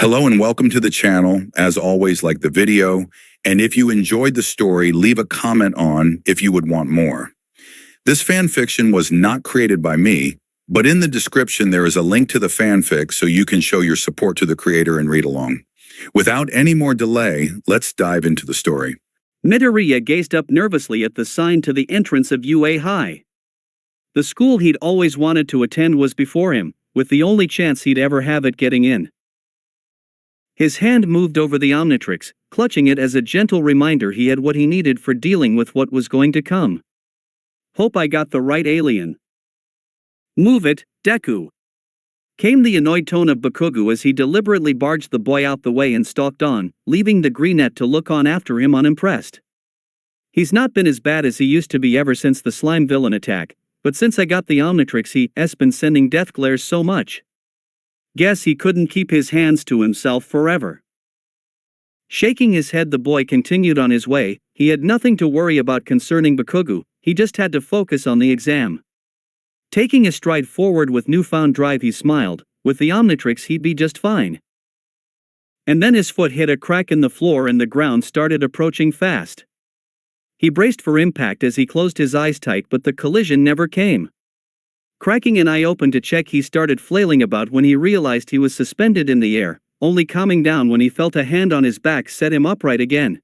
Hello and welcome to the channel. As always, like the video, and if you enjoyed the story, leave a comment on if you would want more. This fanfiction was not created by me, but in the description there is a link to the fanfic so you can show your support to the creator and read along. Without any more delay, let's dive into the story. Midoriya gazed up nervously at the sign to the entrance of UA High. The school he'd always wanted to attend was before him, with the only chance he'd ever have at getting in. His hand moved over the Omnitrix, clutching it as a gentle reminder he had what he needed for dealing with what was going to come. Hope I got the right alien. Move it, Deku. Came the annoyed tone of Bakugo as he deliberately barged the boy out the way and stalked on, leaving the greenette to look on after him unimpressed. He's not been as bad as he used to be ever since the slime villain attack, but since I got the Omnitrix he's been sending death glares so much. Guess he couldn't keep his hands to himself forever. Shaking his head, the boy continued on his way. He had nothing to worry about concerning Bakugo, he just had to focus on the exam. Taking a stride forward with newfound drive, he smiled. With the Omnitrix he'd be just fine. And then his foot hit a crack in the floor and the ground started approaching fast. He braced for impact as he closed his eyes tight, but the collision never came. Cracking an eye open to check, he started flailing about when he realized he was suspended in the air, only calming down when he felt a hand on his back set him upright again.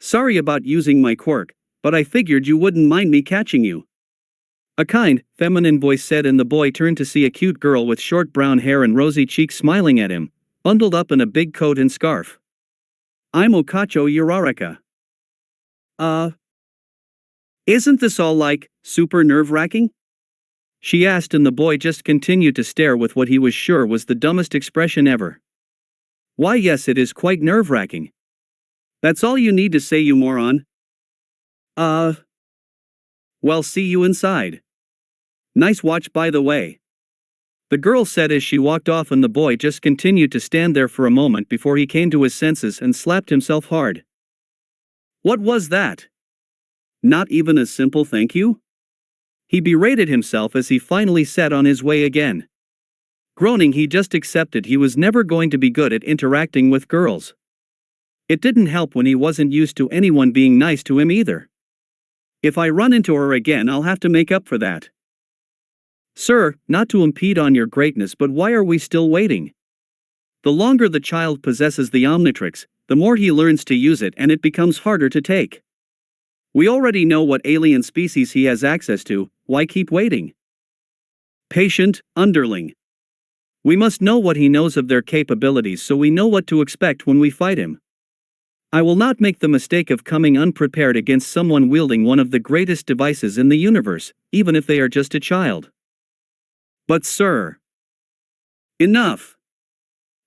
Sorry about using my quirk, but I figured you wouldn't mind me catching you. A kind, feminine voice said, and the boy turned to see a cute girl with short brown hair and rosy cheeks smiling at him, bundled up in a big coat and scarf. I'm Okacho Uraraka. Isn't this all like, super nerve-wracking? She asked, and the boy just continued to stare with what he was sure was the dumbest expression ever. Why, yes, it is quite nerve-wracking. That's all you need to say, you moron. Well, see you inside. Nice watch, by the way. The girl said as she walked off, and the boy just continued to stand there for a moment before he came to his senses and slapped himself hard. What was that? Not even a simple thank you? He berated himself as he finally set on his way again. Groaning, he just accepted he was never going to be good at interacting with girls. It didn't help when he wasn't used to anyone being nice to him either. If I run into her again, I'll have to make up for that. Sir, not to impede on your greatness, but why are we still waiting? The longer the child possesses the Omnitrix, the more he learns to use it, and it becomes harder to take. We already know what alien species he has access to, why keep waiting? Patient, underling. We must know what he knows of their capabilities so we know what to expect when we fight him. I will not make the mistake of coming unprepared against someone wielding one of the greatest devices in the universe, even if they are just a child. But sir. Enough.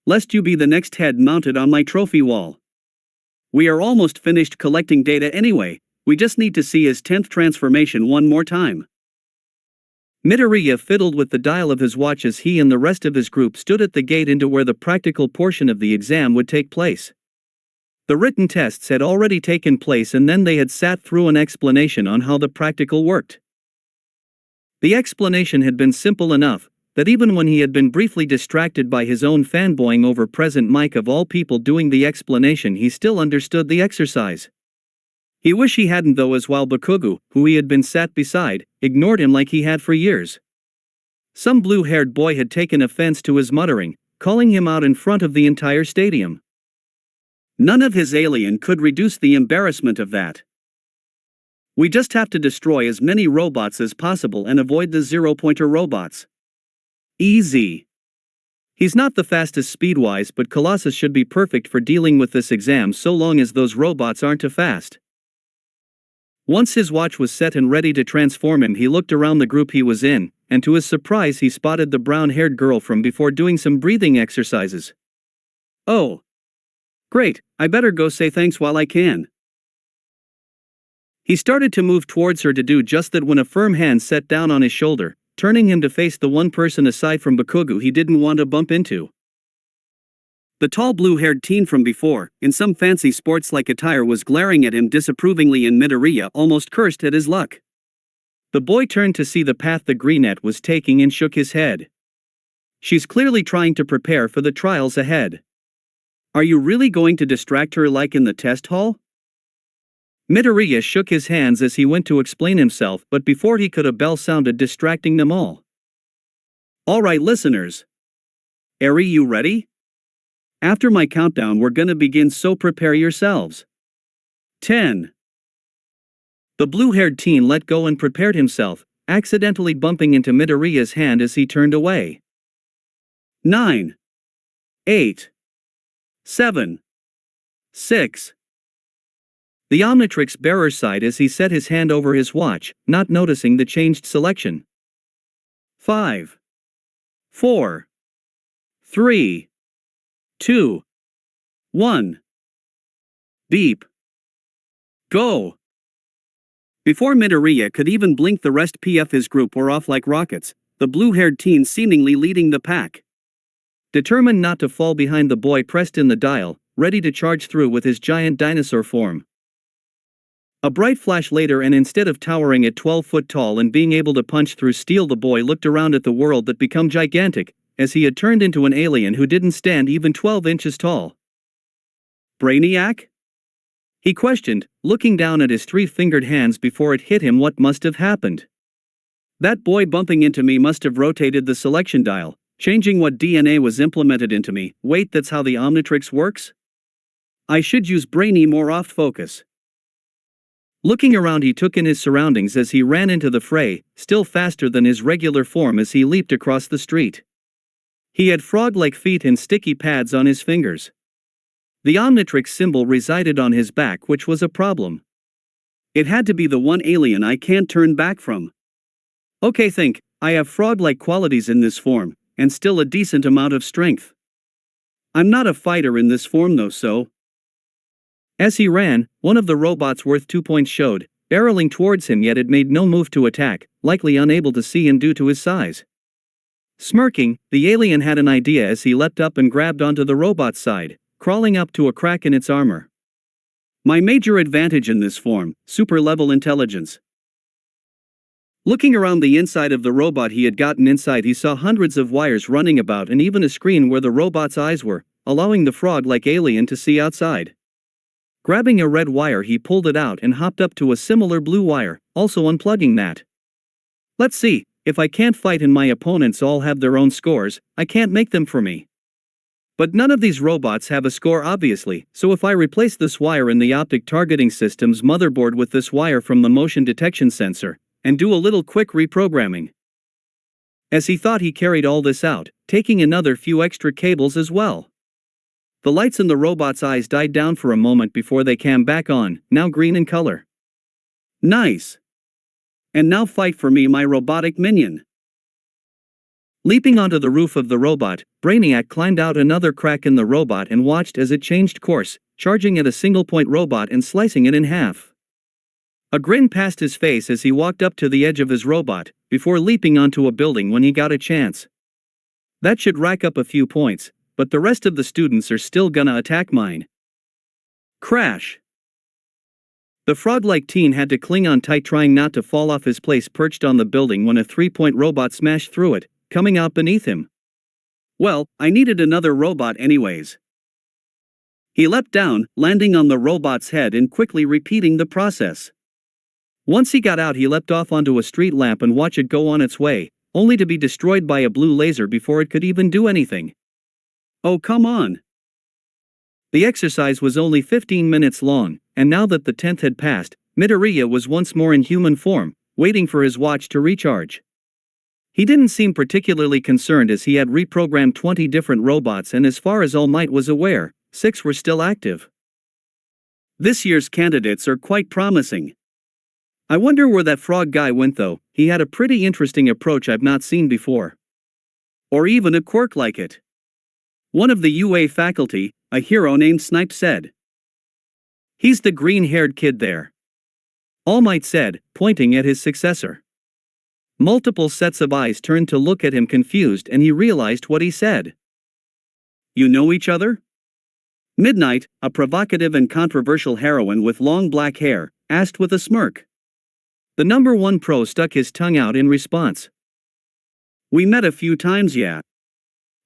Lest you be the next head mounted on my trophy wall. We are almost finished collecting data anyway. We just need to see his 10th transformation one more time. Midoriya fiddled with the dial of his watch as he and the rest of his group stood at the gate into where the practical portion of the exam would take place. The written tests had already taken place, and then they had sat through an explanation on how the practical worked. The explanation had been simple enough that even when he had been briefly distracted by his own fanboying over President Mike of all people doing the explanation, he still understood the exercise. He wished he hadn't though, as while Bakugo, who he had been sat beside, ignored him like he had for years. Some blue-haired boy had taken offense to his muttering, calling him out in front of the entire stadium. None of his alien could reduce the embarrassment of that. We just have to destroy as many robots as possible and avoid the zero-pointer robots. Easy. He's not the fastest speed-wise, but Colossus should be perfect for dealing with this exam so long as those robots aren't too fast. Once his watch was set and ready to transform him, he looked around the group he was in, and to his surprise he spotted the brown-haired girl from before doing some breathing exercises. Oh. Great, I better go say thanks while I can. He started to move towards her to do just that when a firm hand set down on his shoulder, turning him to face the one person aside from Bakugo he didn't want to bump into. The tall blue-haired teen from before, in some fancy sports-like attire, was glaring at him disapprovingly, and Midoriya almost cursed at his luck. The boy turned to see the path the greenette was taking and shook his head. She's clearly trying to prepare for the trials ahead. Are you really going to distract her like in the test hall? Midoriya shook his hands as he went to explain himself, but before he could, a bell sounded, distracting them all. Alright, listeners. Eri, you ready? After my countdown we're gonna begin, so prepare yourselves. 10. The blue-haired teen let go and prepared himself, accidentally bumping into Midoriya's hand as he turned away. 9. 8. 7. 6. The Omnitrix bearer sighed as he set his hand over his watch, not noticing the changed selection. 5. 4. 3. 2. 1. Beep. Go. Before Midoriya could even blink, the rest of his group were off like rockets, the blue-haired teen seemingly leading the pack. Determined not to fall behind, the boy pressed in the dial, ready to charge through with his giant dinosaur form. A bright flash later, and instead of towering at 12 foot tall and being able to punch through steel, the boy looked around at the world that become gigantic, as he had turned into an alien who didn't stand even 12 inches tall. Brainiac? He questioned, looking down at his three-fingered hands before it hit him what must have happened. That boy bumping into me must have rotated the selection dial, changing what DNA was implemented into me. Wait, that's how the Omnitrix works? I should use Brainy more off focus. Looking around, he took in his surroundings as he ran into the fray, still faster than his regular form as he leaped across the street. He had frog-like feet and sticky pads on his fingers. The Omnitrix symbol resided on his back, which was a problem. It had to be the one alien I can't turn back from. Okay, think, I have frog-like qualities in this form, and still a decent amount of strength. I'm not a fighter in this form though, so. As he ran, one of the robots worth 2 points showed, barreling towards him, yet it made no move to attack, likely unable to see him due to his size. Smirking, the alien had an idea as he leapt up and grabbed onto the robot's side, crawling up to a crack in its armor. My major advantage in this form, super-level intelligence. Looking around the inside of the robot he had gotten inside, he saw hundreds of wires running about and even a screen where the robot's eyes were, allowing the frog-like alien to see outside. Grabbing a red wire, he pulled it out and hopped up to a similar blue wire, also unplugging that. Let's see, if I can't fight and my opponents all have their own scores, I can't make them for me. But none of these robots have a score obviously, so if I replace this wire in the optic targeting system's motherboard with this wire from the motion detection sensor, and do a little quick reprogramming. As he thought, he carried all this out, taking another few extra cables as well. The lights in the robot's eyes died down for a moment before they came back on, now green in color. Nice. And now fight for me, my robotic minion. Leaping onto the roof of the robot, Brainiac climbed out another crack in the robot and watched as it changed course, charging at a single-point robot and slicing it in half. A grin passed his face as he walked up to the edge of his robot, before leaping onto a building when he got a chance. That should rack up a few points, but the rest of the students are still gonna attack mine. Crash! The frog-like teen had to cling on tight, trying not to fall off his place perched on the building when a 3-point robot smashed through it, coming out beneath him. Well, I needed another robot anyways. He leapt down, landing on the robot's head and quickly repeating the process. Once he got out, he leapt off onto a street lamp and watched it go on its way, only to be destroyed by a blue laser before it could even do anything. Oh, come on. The exercise was only 15 minutes long, and now that the 10th had passed, Midoriya was once more in human form, waiting for his watch to recharge. He didn't seem particularly concerned as he had reprogrammed 20 different robots, and as far as All Might was aware, 6 were still active. This year's candidates are quite promising. I wonder where that frog guy went though. He had a pretty interesting approach I've not seen before. Or even a quirk like it. One of the UA faculty, a hero named Snipe, said. He's the green-haired kid there. All Might said, pointing at his successor. Multiple sets of eyes turned to look at him confused, and he realized what he said. You know each other? Midnight, a provocative and controversial heroine with long black hair, asked with a smirk. The number 1 pro stuck his tongue out in response. We met a few times, yeah.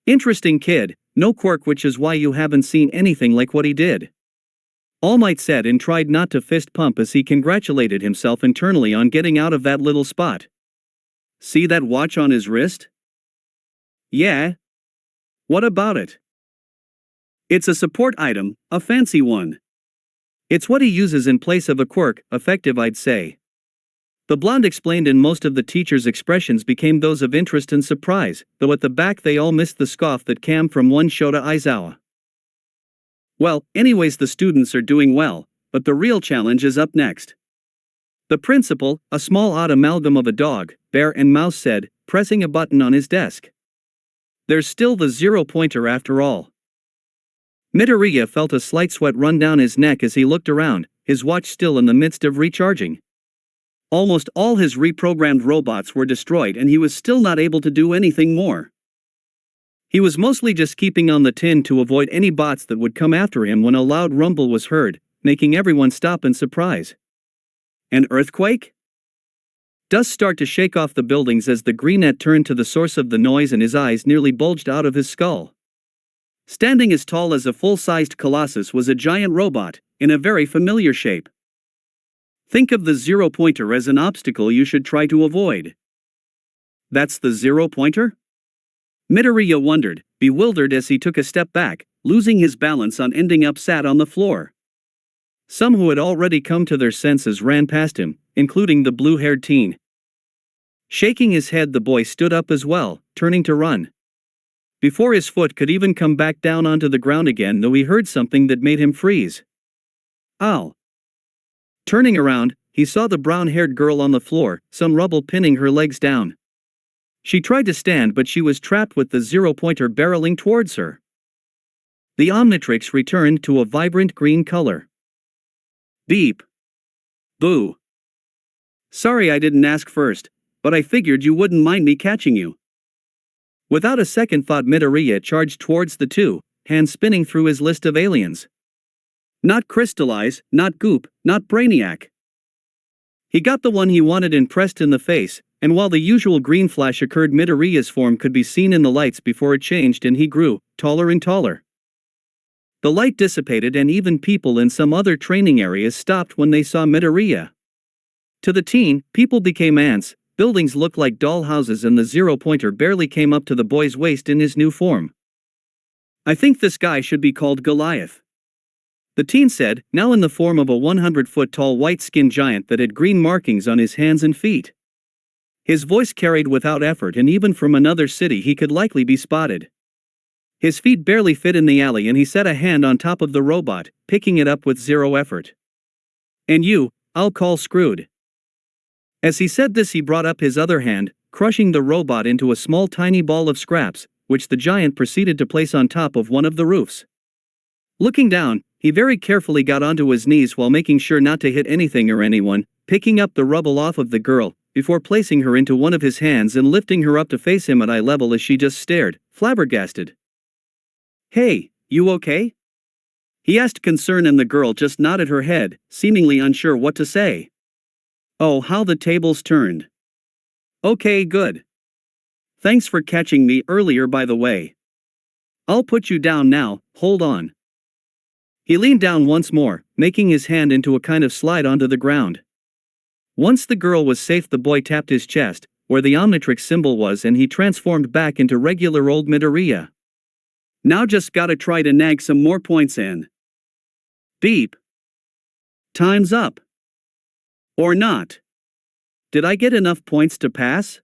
Interesting kid, no quirk, which is why you haven't seen anything like what he did. All Might said and tried not to fist pump as he congratulated himself internally on getting out of that little spot. See that watch on his wrist? Yeah. What about it? It's a support item, a fancy one. It's what he uses in place of a quirk, effective I'd say. The blonde explained, and most of the teacher's expressions became those of interest and surprise, though at the back they all missed the scoff that came from one Shota Aizawa. Well, anyways, the students are doing well, but the real challenge is up next. The principal, a small odd amalgam of a dog, bear and mouse, said, pressing a button on his desk. There's still the 0-pointer after all. Midoriya felt a slight sweat run down his neck as he looked around, his watch still in the midst of recharging. Almost all his reprogrammed robots were destroyed and he was still not able to do anything more. He was mostly just keeping on the tin to avoid any bots that would come after him when a loud rumble was heard, making everyone stop in surprise. An earthquake? Dust started to shake off the buildings as the greenette turned to the source of the noise and his eyes nearly bulged out of his skull. Standing as tall as a full-sized colossus was a giant robot, in a very familiar shape. Think of the 0-pointer as an obstacle you should try to avoid. That's the 0-pointer? Midoriya wondered, bewildered as he took a step back, losing his balance on ending up sat on the floor. Some who had already come to their senses ran past him, including the blue-haired teen. Shaking his head, the boy stood up as well, turning to run. Before his foot could even come back down onto the ground again, though, he heard something that made him freeze. Ow! Turning around, he saw the brown-haired girl on the floor, some rubble pinning her legs down. She tried to stand, but she was trapped with the 0-pointer barreling towards her. The Omnitrix returned to a vibrant green color. Beep. Boo. Sorry I didn't ask first, but I figured you wouldn't mind me catching you. Without a second thought, Midoriya charged towards the two, hands spinning through his list of aliens. Not Crystallize, not Goop, not Brainiac. He got the one he wanted and pressed in the face, and while the usual green flash occurred, Midoriya's form could be seen in the lights before it changed and he grew, taller and taller. The light dissipated and even people in some other training areas stopped when they saw Midoriya. To the teen, people became ants, buildings looked like doll houses, and the 0-pointer barely came up to the boy's waist in his new form. I think this guy should be called Goliath. The teen said, now in the form of a 100-foot-tall white-skinned giant that had green markings on his hands and feet. His voice carried without effort, and even from another city he could likely be spotted. His feet barely fit in the alley and he set a hand on top of the robot, picking it up with zero effort. And you, I'll call screwed. As he said this, he brought up his other hand, crushing the robot into a small tiny ball of scraps, which the giant proceeded to place on top of one of the roofs. Looking down, he very carefully got onto his knees while making sure not to hit anything or anyone, picking up the rubble off of the girl, before placing her into one of his hands and lifting her up to face him at eye level as she just stared, flabbergasted. Hey, you okay? He asked, concern, and the girl just nodded her head, seemingly unsure what to say. Oh, how the tables turned. Okay, good. Thanks for catching me earlier, by the way. I'll put you down now, hold on. He leaned down once more, making his hand into a kind of slide onto the ground. Once the girl was safe, the boy tapped his chest, where the Omnitrix symbol was, and he transformed back into regular old Midoriya. Now just gotta try to nag some more points in. Beep. Time's up. Or not. Did I get enough points to pass?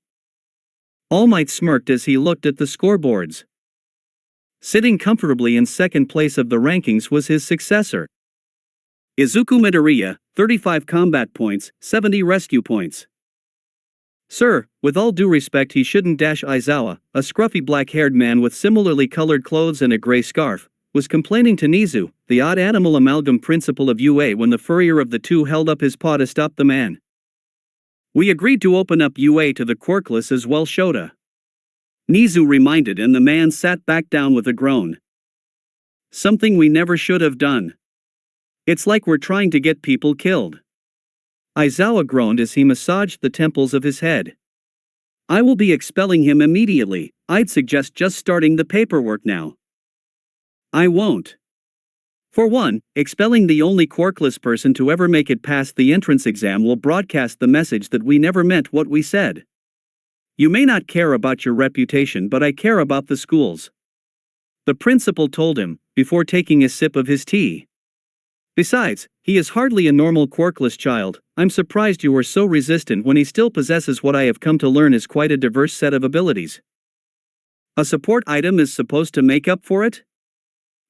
All Might smirked as he looked at the scoreboards. Sitting comfortably in second place of the rankings was his successor, Izuku Midoriya, 35 combat points, 70 rescue points. Sir, with all due respect, he shouldn't dash. Aizawa, a scruffy black-haired man with similarly colored clothes and a gray scarf, was complaining to Nizu, the odd animal amalgam principal of UA, when the furrier of the two held up his paw to stop the man. We agreed to open up UA to the quirkless as well, Shota. Nizu reminded, and the man sat back down with a groan. Something we never should have done. It's like we're trying to get people killed. Aizawa groaned as he massaged the temples of his head. I will be expelling him immediately. I'd suggest just starting the paperwork now. I won't. For one, expelling the only quirkless person to ever make it past the entrance exam will broadcast the message that we never meant what we said. You may not care about your reputation, but I care about the school's. The principal told him, before taking a sip of his tea. Besides, he is hardly a normal quirkless child. I'm surprised you were so resistant when he still possesses what I have come to learn is quite a diverse set of abilities. A support item is supposed to make up for it?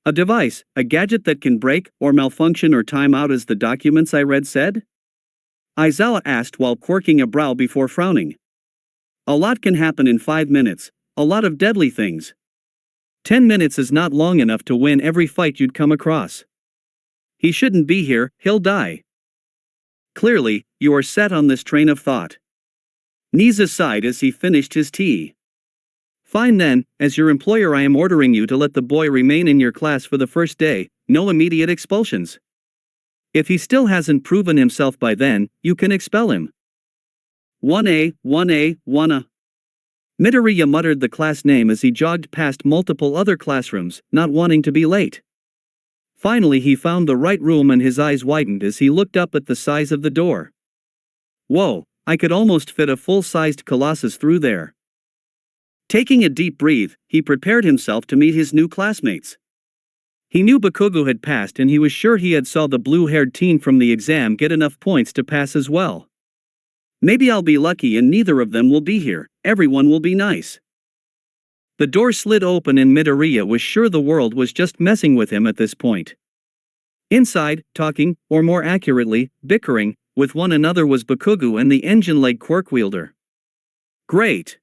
A device, a gadget that can break, or malfunction or time out as the documents I read said? Aizawa asked while quirking a brow before frowning. A lot can happen in 5 minutes, a lot of deadly things. 10 minutes is not long enough to win every fight you'd come across. He shouldn't be here, he'll die. Clearly, you are set on this train of thought. Niza sighed as he finished his tea. Fine then, as your employer I am ordering you to let the boy remain in your class for the first day, no immediate expulsions. If he still hasn't proven himself by then, you can expel him. 1A, 1A, 1A. Midoriya muttered the class name as he jogged past multiple other classrooms, not wanting to be late. Finally he found the right room and his eyes widened as he looked up at the size of the door. Whoa, I could almost fit a full-sized colossus through there. Taking a deep breath, he prepared himself to meet his new classmates. He knew Bakugo had passed and he was sure he had saw the blue-haired teen from the exam get enough points to pass as well. Maybe I'll be lucky and neither of them will be here, everyone will be nice. The door slid open and Midoriya was sure the world was just messing with him at this point. Inside, talking, or more accurately, bickering, with one another was Bakugo and the engine-leg quirk wielder. Great.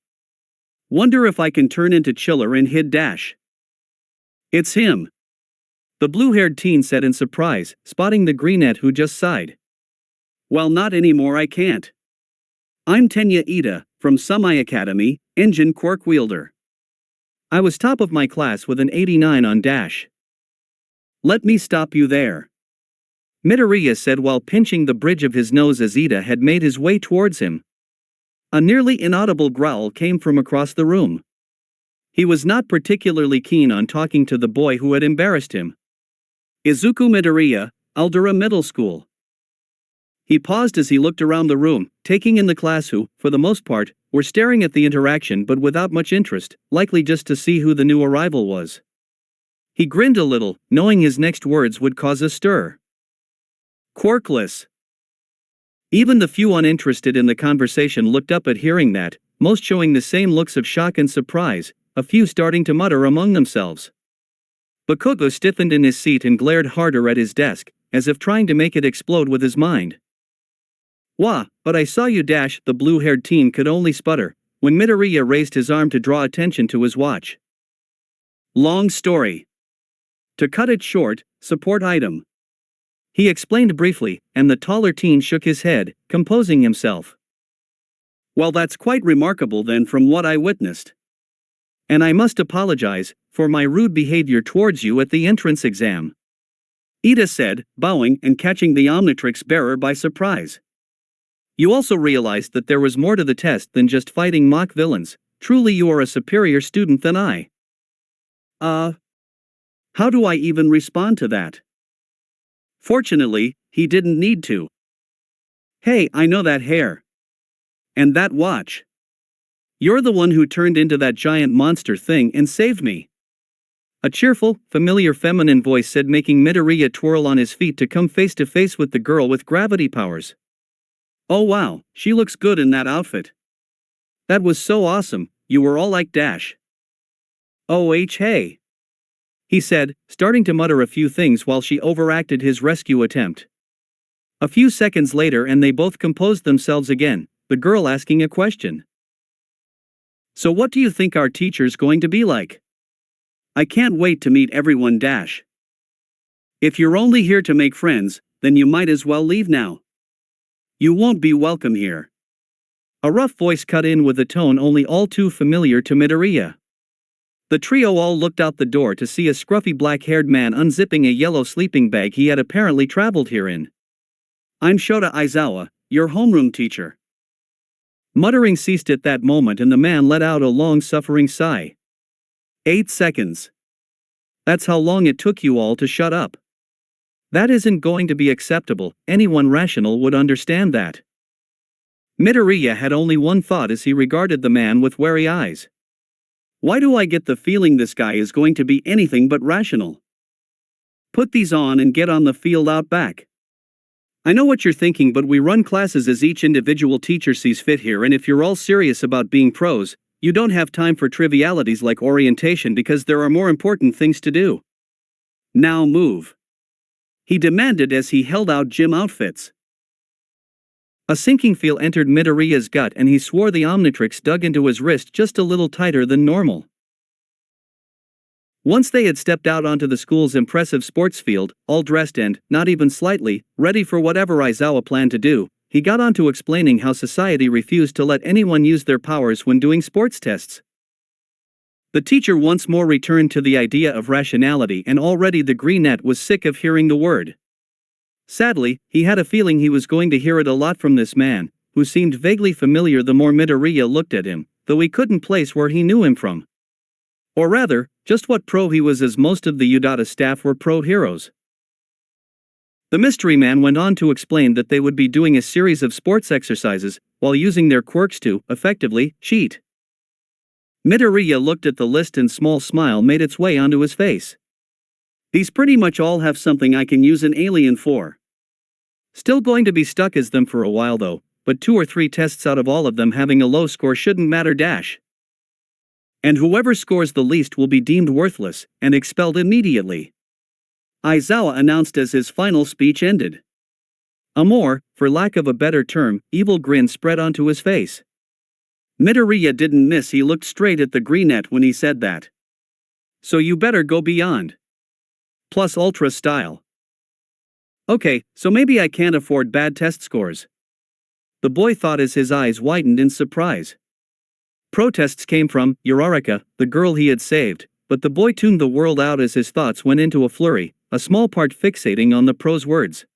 Wonder if I can turn into Chiller and hit Dash. It's him. The blue-haired teen said in surprise, spotting the greenette who just sighed. Well, not anymore, I can't. I'm Tenya Ida, from Sumai Academy, engine quirk wielder. I was top of my class with an 89 on Dash. Let me stop you there. Midoriya said while pinching the bridge of his nose as Ida had made his way towards him. A nearly inaudible growl came from across the room. He was not particularly keen on talking to the boy who had embarrassed him. Izuku Midoriya, Aldera Middle School. He paused as he looked around the room, taking in the class who, for the most part, were staring at the interaction but without much interest, likely just to see who the new arrival was. He grinned a little, knowing his next words would cause a stir. Quirkless. Even the few uninterested in the conversation looked up at hearing that, most showing the same looks of shock and surprise, a few starting to mutter among themselves. Bakugo stiffened in his seat and glared harder at his desk, as if trying to make it explode with his mind. Wah, but I saw you Dash, the blue-haired teen could only sputter, when Midoriya raised his arm to draw attention to his watch. Long story. To cut it short, support item. He explained briefly, and the taller teen shook his head, composing himself. Well, that's quite remarkable then from what I witnessed. And I must apologize for my rude behavior towards you at the entrance exam. Ida said, bowing and catching the Omnitrix bearer by surprise. You also realized that there was more to the test than just fighting mock villains. Truly you are a superior student than I. How do I even respond to that? Fortunately, he didn't need to. Hey, I know that hair. And that watch. You're the one who turned into that giant monster thing and saved me. A cheerful, familiar feminine voice said, making Midoriya twirl on his feet to come face to face with the girl with gravity powers. Oh wow, she looks good in that outfit. That was so awesome, you were all like Dash. Oh hey. He said, starting to mutter a few things while she overacted his rescue attempt. A few seconds later and they both composed themselves again, the girl asking a question. So what do you think our teacher's going to be like? I can't wait to meet everyone Dash. If you're only here to make friends, then you might as well leave now. You won't be welcome here. A rough voice cut in with a tone only all too familiar to Midoriya. The trio all looked out the door to see a scruffy black-haired man unzipping a yellow sleeping bag he had apparently traveled here in. I'm Shota Aizawa, your homeroom teacher. Muttering ceased at that moment and the man let out a long suffering sigh. 8 seconds. That's how long it took you all to shut up. That isn't going to be acceptable, anyone rational would understand that. Midoriya had only one thought as he regarded the man with wary eyes. Why do I get the feeling this guy is going to be anything but rational? Put these on and get on the field out back. I know what you're thinking, but we run classes as each individual teacher sees fit here, and if you're all serious about being pros, you don't have time for trivialities like orientation because there are more important things to do. Now move. He demanded as he held out gym outfits. A sinking feel entered Midoriya's gut and he swore the Omnitrix dug into his wrist just a little tighter than normal. Once they had stepped out onto the school's impressive sports field, all dressed and, not even slightly, ready for whatever Aizawa planned to do, he got on to explaining how society refused to let anyone use their powers when doing sports tests. The teacher once more returned to the idea of rationality, and already the greenette was sick of hearing the word. Sadly, he had a feeling he was going to hear it a lot from this man, who seemed vaguely familiar the more Midoriya looked at him, though he couldn't place where he knew him from. Or rather, just what pro he was, as most of the Udata staff were pro heroes. The mystery man went on to explain that they would be doing a series of sports exercises, while using their quirks to, effectively, cheat. Midoriya looked at the list and a small smile made its way onto his face. These pretty much all have something I can use an alien for. Still going to be stuck as them for a while though, but 2 or 3 tests out of all of them having a low score shouldn't matter dash. And whoever scores the least will be deemed worthless, and expelled immediately. Aizawa announced as his final speech ended. A more, for lack of a better term, evil grin spread onto his face. Midoriya didn't miss, he looked straight at the greenette when he said that. So you better go beyond. Plus ultra style. Okay, so maybe I can't afford bad test scores. The boy thought as his eyes widened in surprise. Protests came from Uraraka, the girl he had saved, but the boy tuned the world out as his thoughts went into a flurry, a small part fixating on the pro's words.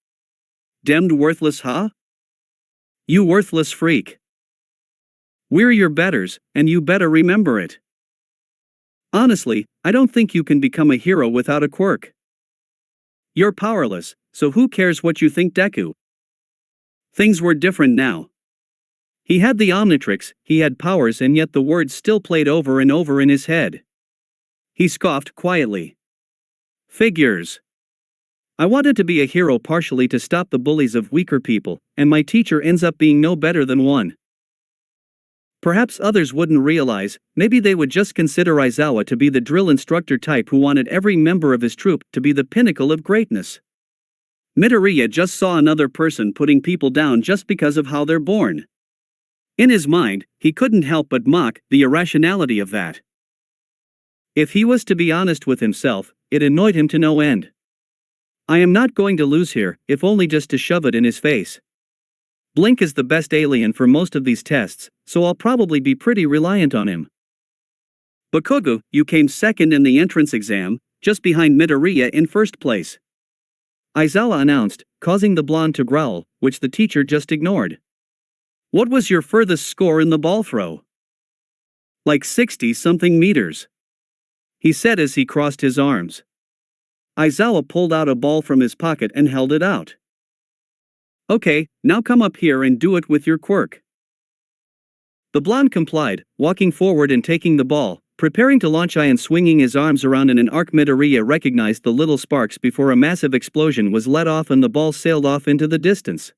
Demmed worthless, huh? You worthless freak. We're your betters, and you better remember it. Honestly, I don't think you can become a hero without a quirk. You're powerless, so who cares what you think, Deku? Things were different now. He had the Omnitrix, he had powers, and yet the words still played over and over in his head. He scoffed quietly. Figures. I wanted to be a hero partially to stop the bullies of weaker people, and my teacher ends up being no better than one. Perhaps others wouldn't realize, maybe they would just consider Aizawa to be the drill instructor type who wanted every member of his troop to be the pinnacle of greatness. Midoriya just saw another person putting people down just because of how they're born. In his mind, he couldn't help but mock the irrationality of that. If he was to be honest with himself, it annoyed him to no end. I am not going to lose here, if only just to shove it in his face. Blink is the best alien for most of these tests, so I'll probably be pretty reliant on him. Bakugo, you came second in the entrance exam, just behind Midoriya in first place. Aizawa announced, causing the blonde to growl, which the teacher just ignored. What was your furthest score in the ball throw? Like 60-something meters. He said as he crossed his arms. Aizawa pulled out a ball from his pocket and held it out. Okay, now come up here and do it with your quirk. The blonde complied, walking forward and taking the ball, preparing to launch and swinging his arms around in an arc. Midoriya recognized the little sparks before a massive explosion was let off and the ball sailed off into the distance.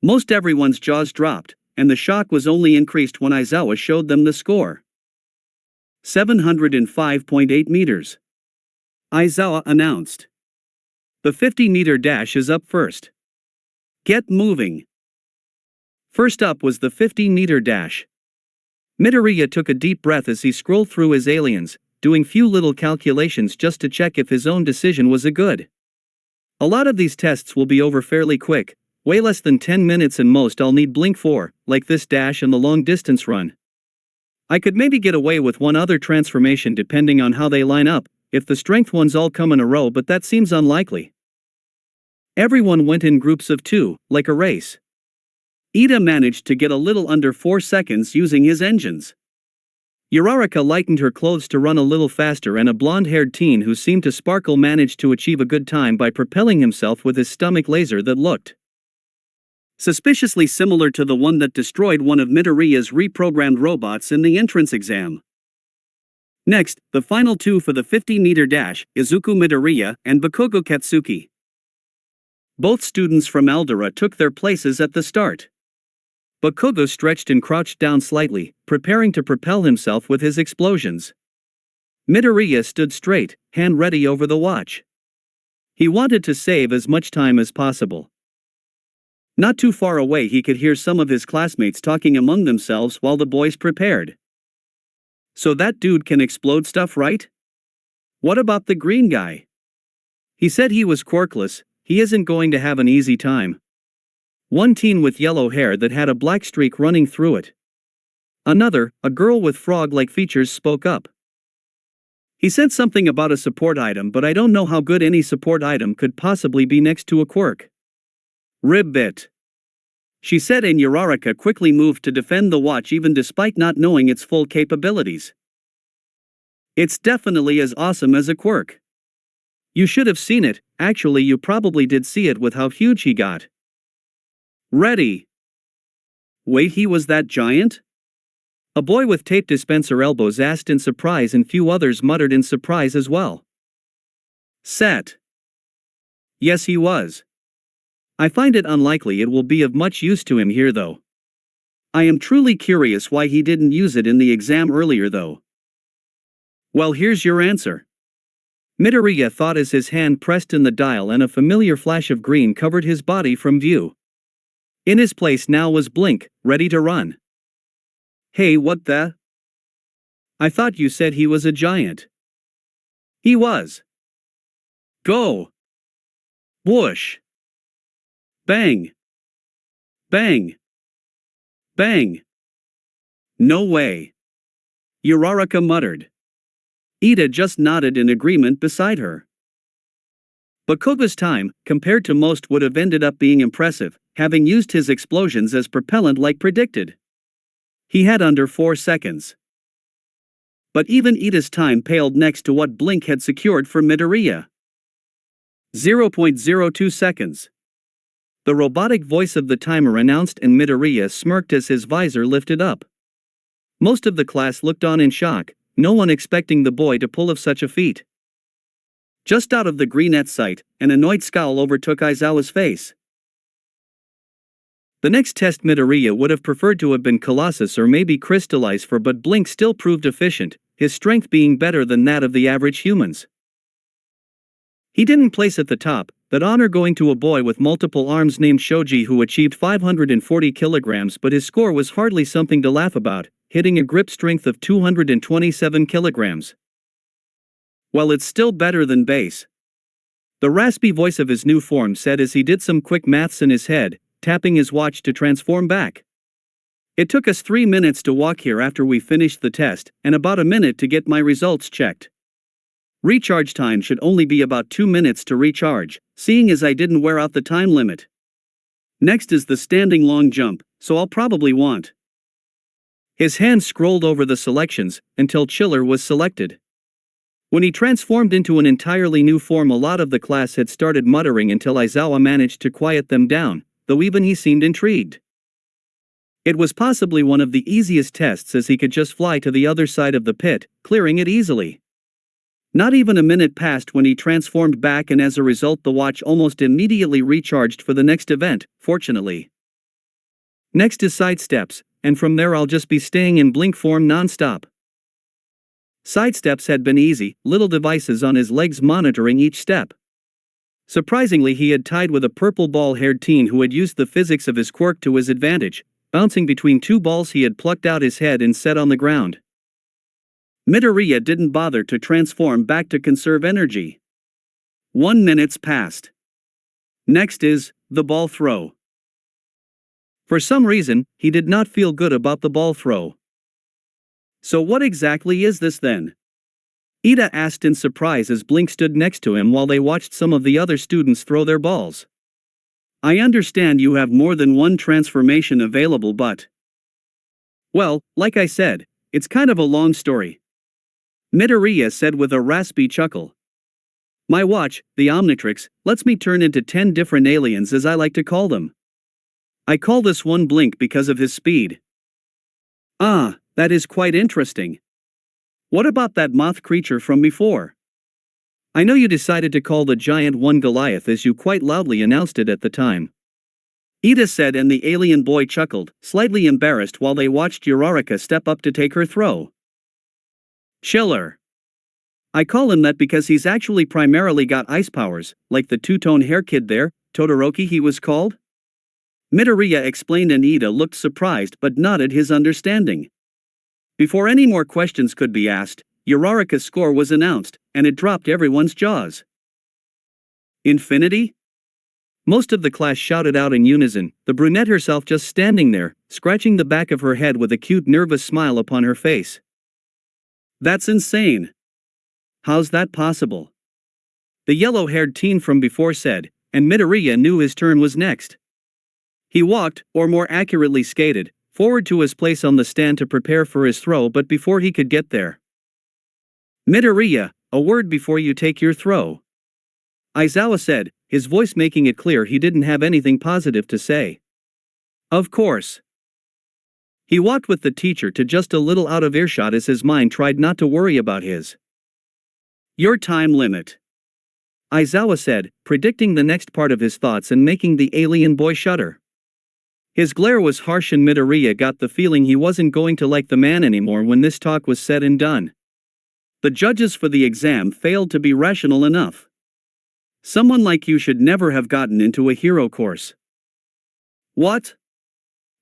Most everyone's jaws dropped, and the shock was only increased when Aizawa showed them the score. 705.8 meters. Aizawa announced. The 50-meter dash is up first. Get moving. First up was the 50-meter dash. Midoriya took a deep breath as he scrolled through his aliens, doing few little calculations just to check if his own decision was a good. A lot of these tests will be over fairly quick, way less than 10 minutes, and most I'll need blink for, like this dash and the long distance run. I could maybe get away with one other transformation depending on how they line up, if the strength ones all come in a row, but that seems unlikely. Everyone went in groups of 2, like a race. Ida managed to get a little under 4 seconds using his engines. Uraraka lightened her clothes to run a little faster, and a blonde-haired teen who seemed to sparkle managed to achieve a good time by propelling himself with his stomach laser that looked suspiciously similar to the one that destroyed one of Midoriya's reprogrammed robots in the entrance exam. Next, the final two for the 50-meter dash, Izuku Midoriya and Bakugo Katsuki. Both students from Aldera took their places at the start. Bakugo stretched and crouched down slightly, preparing to propel himself with his explosions. Midoriya stood straight, hand ready over the watch. He wanted to save as much time as possible. Not too far away he could hear some of his classmates talking among themselves while the boys prepared. So that dude can explode stuff, right? What about the green guy? He said he was quirkless, he isn't going to have an easy time. One teen with yellow hair that had a black streak running through it. Another, a girl with frog-like features, spoke up. He said something about a support item, but I don't know how good any support item could possibly be next to a quirk. Ribbit, she said, and Uraraka quickly moved to defend the watch even despite not knowing its full capabilities. It's definitely as awesome as a quirk. You should have seen it, actually you probably did see it with how huge he got. Ready. Wait, he was that giant? A boy with tape dispenser elbows asked in surprise, and few others muttered in surprise as well. Set. Yes, he was. I find it unlikely it will be of much use to him here though. I am truly curious why he didn't use it in the exam earlier though. Well, here's your answer. Midoriya thought as his hand pressed in the dial and a familiar flash of green covered his body from view. In his place now was Blink, ready to run. Hey, what the? I thought you said he was a giant. He was. Go. Whoosh. Bang. Bang. Bang. No way. Uraraka muttered. Ida just nodded in agreement beside her. Bakugo's time, compared to most, would have ended up being impressive, having used his explosions as propellant like predicted. He had under 4 seconds. But even Ida's time paled next to what Blink had secured for Midoriya. 0.02 seconds. The robotic voice of the timer announced, and Midoriya smirked as his visor lifted up. Most of the class looked on in shock, no one expecting the boy to pull off such a feat. Just out of the greenette's sight, an annoyed scowl overtook Aizawa's face. The next test Midoriya would have preferred to have been Colossus or maybe Crystallize for, but Blink still proved efficient, his strength being better than that of the average humans. He didn't place at the top, that honor going to a boy with multiple arms named Shoji who achieved 540 kilograms, but his score was hardly something to laugh about, hitting a grip strength of 227 kilograms. Well, it's still better than base. The raspy voice of his new form said as he did some quick maths in his head, tapping his watch to transform back. It took us 3 minutes to walk here after we finished the test, and about a minute to get my results checked. Recharge time should only be about 2 minutes to recharge, seeing as I didn't wear out the time limit. Next is the standing long jump, so I'll probably want. His hand scrolled over the selections, until Chiller was selected. When he transformed into an entirely new form, a lot of the class had started muttering until Aizawa managed to quiet them down, though even he seemed intrigued. It was possibly one of the easiest tests as he could just fly to the other side of the pit, clearing it easily. Not even a minute passed when he transformed back, and as a result the watch almost immediately recharged for the next event, fortunately. Next is sidesteps, and from there I'll just be staying in Blink form non-stop. Sidesteps had been easy, little devices on his legs monitoring each step. Surprisingly, he had tied with a purple ball-haired teen who had used the physics of his quirk to his advantage, bouncing between 2 balls he had plucked out his head and set on the ground. Midoriya didn't bother to transform back to conserve energy. 1 minute's passed. Next is the ball throw. For some reason, he did not feel good about the ball throw. So what exactly is this then? Ida asked in surprise as Blink stood next to him while they watched some of the other students throw their balls. I understand you have more than one transformation available, but... Well, like I said, it's kind of a long story. Midoriya said with a raspy chuckle. My watch, the Omnitrix, lets me turn into 10 different aliens, as I like to call them. I call this one Blink because of his speed. Ah, that is quite interesting. What about that moth creature from before? I know you decided to call the giant one Goliath, as you quite loudly announced it at the time. Ida said, and the alien boy chuckled, slightly embarrassed, while they watched Uraraka step up to take her throw. Chiller. I call him that because he's actually primarily got ice powers, like the two-tone hair kid there, Todoroki he was called? Midoriya explained, and Ida looked surprised but nodded his understanding. Before any more questions could be asked, Uraraka's score was announced, and it dropped everyone's jaws. Infinity? Most of the class shouted out in unison, the brunette herself just standing there, scratching the back of her head with a cute nervous smile upon her face. That's insane. How's that possible? The yellow-haired teen from before said, and Midoriya knew his turn was next. He walked, or more accurately skated, forward to his place on the stand to prepare for his throw, but before he could get there. Midoriya, a word before you take your throw. Aizawa said, his voice making it clear he didn't have anything positive to say. Of course. He walked with the teacher to just a little out of earshot as his mind tried not to worry about his. Your time limit. Aizawa said, predicting the next part of his thoughts and making the alien boy shudder. His glare was harsh, and Midoriya got the feeling he wasn't going to like the man anymore when this talk was said and done. The judges for the exam failed to be rational enough. Someone like you should never have gotten into a hero course. What?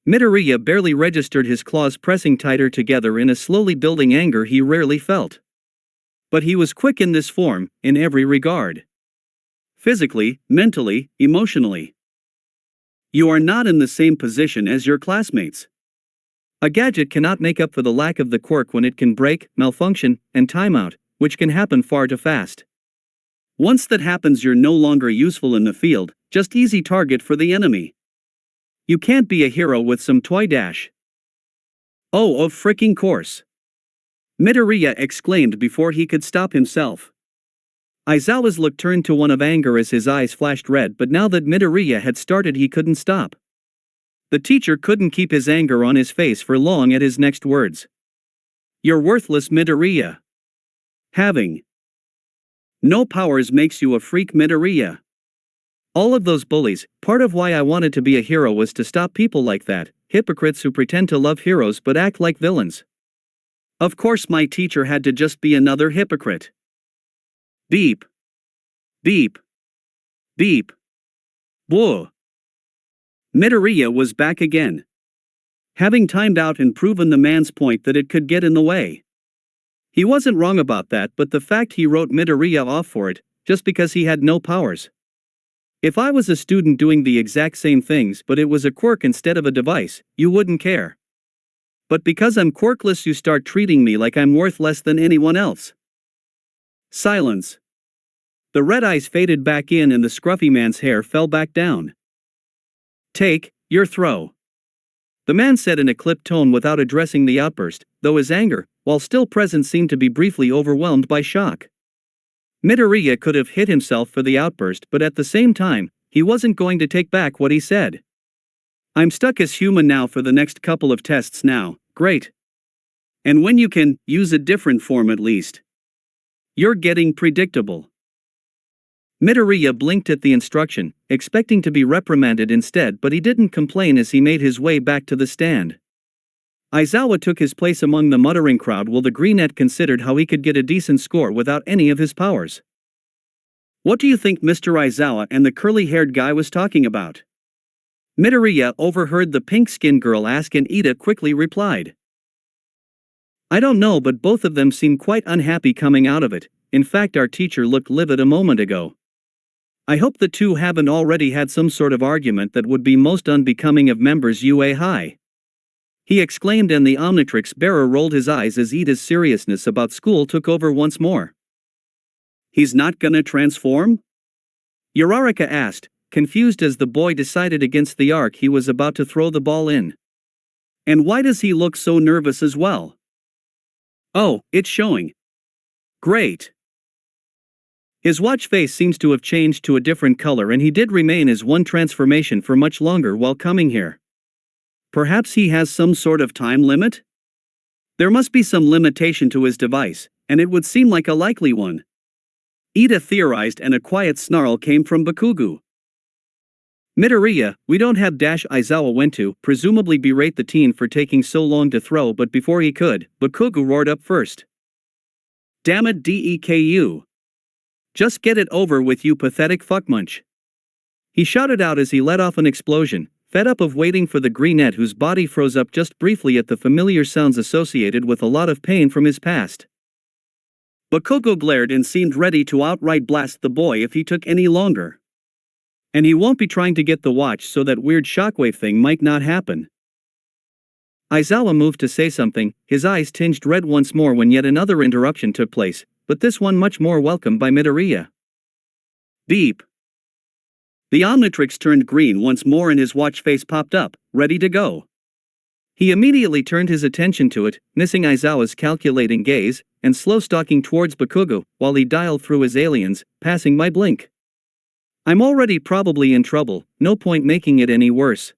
Midoriya barely registered, his claws pressing tighter together in a slowly building anger he rarely felt. But he was quick in this form, in every regard. Physically, mentally, emotionally. You are not in the same position as your classmates. A gadget cannot make up for the lack of the quirk when it can break, malfunction, and timeout, which can happen far too fast. Once that happens, you're no longer useful in the field, just easy target for the enemy. You can't be a hero with some toy dash. Oh, of freaking course. Midoriya exclaimed before he could stop himself. Aizawa's look turned to one of anger as his eyes flashed red, but now that Midoriya had started, he couldn't stop. The teacher couldn't keep his anger on his face for long at his next words. You're worthless, Midoriya. Having no powers makes you a freak, Midoriya. All of those bullies, part of why I wanted to be a hero was to stop people like that, hypocrites who pretend to love heroes but act like villains. Of course my teacher had to just be another hypocrite. Beep. Beep. Beep. Whoa. Midoriya was back again. Having timed out and proven the man's point that it could get in the way. He wasn't wrong about that, but the fact he wrote Midoriya off for it, just because he had no powers. If I was a student doing the exact same things but it was a quirk instead of a device, you wouldn't care. But because I'm quirkless, you start treating me like I'm worth less than anyone else. Silence. The red eyes faded back in and the scruffy man's hair fell back down. Take your throw. The man said in a clipped tone without addressing the outburst, though his anger, while still present, seemed to be briefly overwhelmed by shock. Midoriya could have hit himself for the outburst, but at the same time, he wasn't going to take back what he said. I'm stuck as human now for the next couple of tests now, great. And when you can, use a different form at least. You're getting predictable. Midoriya blinked at the instruction, expecting to be reprimanded instead, but he didn't complain as he made his way back to the stand. Aizawa took his place among the muttering crowd while the greenette considered how he could get a decent score without any of his powers. What do you think Mr. Aizawa and the curly-haired guy was talking about? Midoriya overheard the pink-skinned girl ask, and Ida quickly replied. I don't know, but both of them seem quite unhappy coming out of it. In fact, our teacher looked livid a moment ago. I hope the two haven't already had some sort of argument that would be most unbecoming of members UA High. He exclaimed, and the Omnitrix bearer rolled his eyes as Ida's seriousness about school took over once more. He's not gonna transform? Uraraka asked, confused as the boy decided against the arc he was about to throw the ball in. And why does he look so nervous as well? Oh, it's showing. Great. His watch face seems to have changed to a different color, and he did remain as one transformation for much longer while coming here. Perhaps he has some sort of time limit? There must be some limitation to his device, and it would seem like a likely one. Ida theorized, and a quiet snarl came from Bakugo. Midoriya, we don't have dash. Aizawa went to, presumably berate the teen for taking so long to throw, but before he could, Bakugo roared up first. Damn it, Deku. Just get it over with, you pathetic fuckmunch. He shouted out as he let off an explosion, fed up of waiting for the greenette whose body froze up just briefly at the familiar sounds associated with a lot of pain from his past. Bakugo glared and seemed ready to outright blast the boy if he took any longer. And he won't be trying to get the watch, so that weird shockwave thing might not happen. Aizawa moved to say something, his eyes tinged red once more when yet another interruption took place, but this one much more welcome by Midoriya. Beep. The Omnitrix turned green once more and his watch face popped up, ready to go. He immediately turned his attention to it, missing Aizawa's calculating gaze, and slow-stalking towards Bakugo, while he dialed through his aliens, passing my blink. I'm already probably in trouble, no point making it any worse.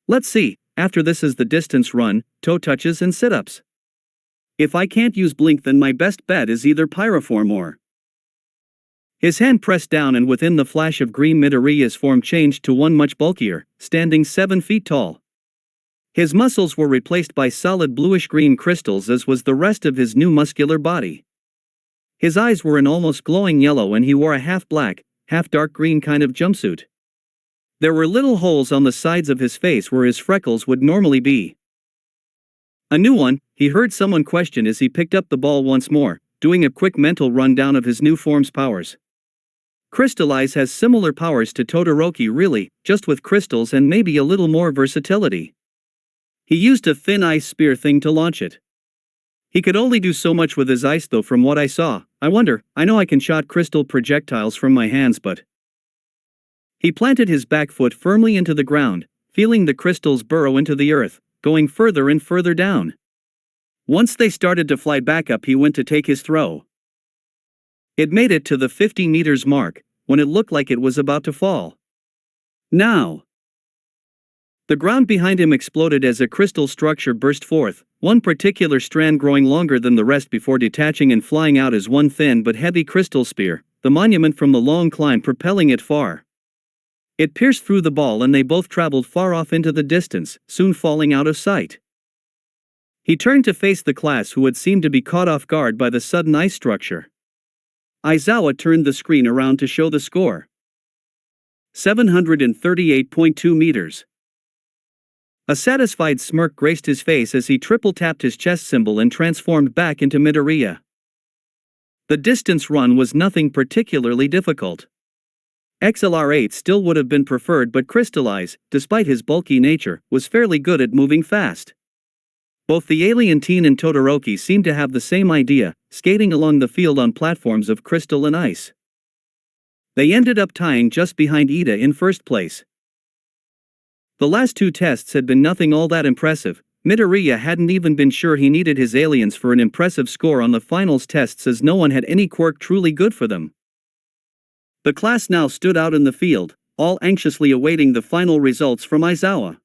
Let's see, after this is the distance run, toe touches and sit-ups. If I can't use blink, then my best bet is either pyroform or... His hand pressed down, and within the flash of green, Midoriya's form changed to one much bulkier, standing 7 feet tall. His muscles were replaced by solid bluish-green crystals, as was the rest of his new muscular body. His eyes were an almost glowing yellow, and he wore a half-black, half-dark green kind of jumpsuit. There were little holes on the sides of his face where his freckles would normally be. A new one, he heard someone question as he picked up the ball once more, doing a quick mental rundown of his new form's powers. Crystallize has similar powers to Todoroki, really, just with crystals and maybe a little more versatility. He used a thin ice spear thing to launch it. He could only do so much with his ice though from what I saw. I know I can shot crystal projectiles from my hands, but... He planted his back foot firmly into the ground, feeling the crystals burrow into the earth, going further and further down. Once they started to fly back up, he went to take his throw. It made it to the 50 meters mark, when it looked like it was about to fall. Now! The ground behind him exploded as a crystal structure burst forth, one particular strand growing longer than the rest before detaching and flying out as one thin but heavy crystal spear, the monument from the long climb propelling it far. It pierced through the ball and they both traveled far off into the distance, soon falling out of sight. He turned to face the class, who had seemed to be caught off guard by the sudden ice structure. Aizawa turned the screen around to show the score. 738.2 meters. A satisfied smirk graced his face as he triple-tapped his chest symbol and transformed back into Midoriya. The distance run was nothing particularly difficult. XLR8 still would have been preferred, but Crystallize, despite his bulky nature, was fairly good at moving fast. Both the alien teen and Todoroki seemed to have the same idea, skating along the field on platforms of crystal and ice. They ended up tying just behind Ida in first place. The last two tests had been nothing all that impressive. Midoriya hadn't even been sure he needed his aliens for an impressive score on the finals tests, as no one had any quirk truly good for them. The class now stood out in the field, all anxiously awaiting the final results from Aizawa.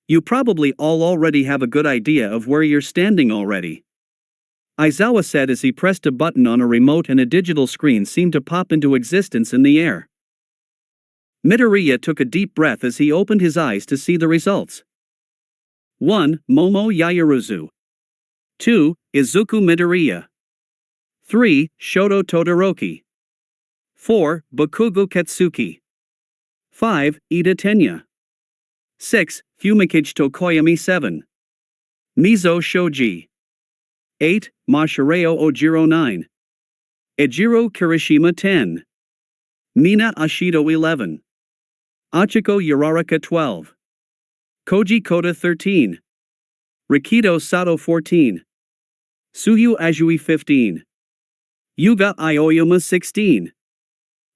You probably all already have a good idea of where you're standing already, Aizawa said as he pressed a button on a remote and a digital screen seemed to pop into existence in the air. Midoriya took a deep breath as he opened his eyes to see the results. 1. Momo Yaoyorozu. 2. Izuku Midoriya. 3. Shoto Todoroki. 4. Bakugo Katsuki. 5. Ida Tenya. 6. Fumikage Tokoyami 7. Mizo Shoji. 8. Mashireo Ojiro 9. Ejiro Kirishima 10. Mina Ashido 11. Achiko Uraraka 12. Koji Koda 13. Rikido Sato 14. Suyu Ajui 15. Yuga Aoyama 16.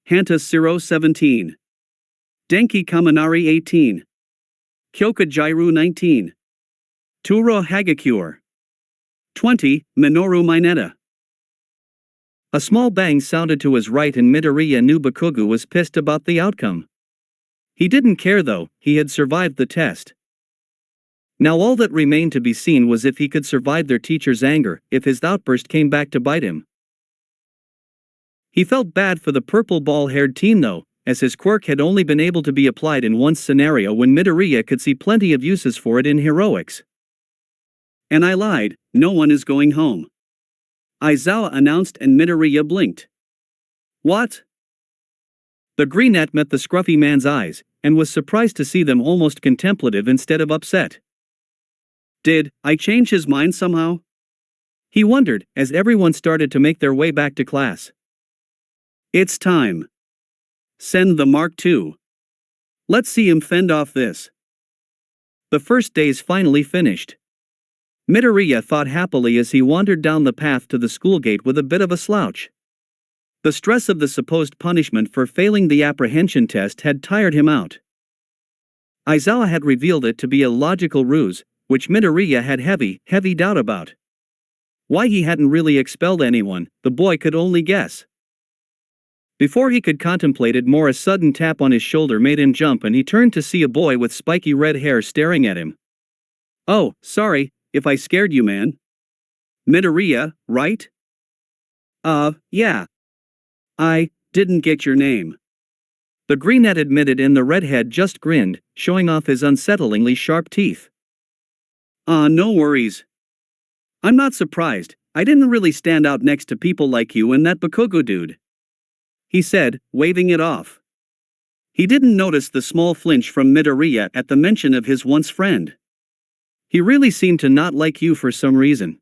Hanta Siro 17. Denki Kaminari 18. Kyoka Jairu 19. Turo Hagakure. 20. Minoru Mineta. A small bang sounded to his right and Midoriya knew Bakugo was pissed about the outcome. He didn't care though, he had survived the test. Now all that remained to be seen was if he could survive their teacher's anger, if his outburst came back to bite him. He felt bad for the purple ball-haired teen though, as his quirk had only been able to be applied in one scenario when Midoriya could see plenty of uses for it in heroics. And I lied, no one is going home. Aizawa announced and Midoriya blinked. What? The greenette met the scruffy man's eyes, and was surprised to see them almost contemplative instead of upset. Did I change his mind somehow? He wondered, as everyone started to make their way back to class. It's time. Send the Mark II. Let's see him fend off this. The first day's finally finished. Midoriya thought happily as he wandered down the path to the school gate with a bit of a slouch. The stress of the supposed punishment for failing the apprehension test had tired him out. Aizawa had revealed it to be a logical ruse, which Midoriya had heavy doubt about. Why he hadn't really expelled anyone, the boy could only guess. Before he could contemplate it more, a sudden tap on his shoulder made him jump and he turned to see a boy with spiky red hair staring at him. Oh, sorry, if I scared you, man. Midoriya, right? Yeah. I didn't get your name. The greenette admitted and the redhead just grinned, showing off his unsettlingly sharp teeth. No worries. I'm not surprised, I didn't really stand out next to people like you and that Bakugo dude. He said, waving it off. He didn't notice the small flinch from Midoriya at the mention of his once friend. He really seemed to not like you for some reason.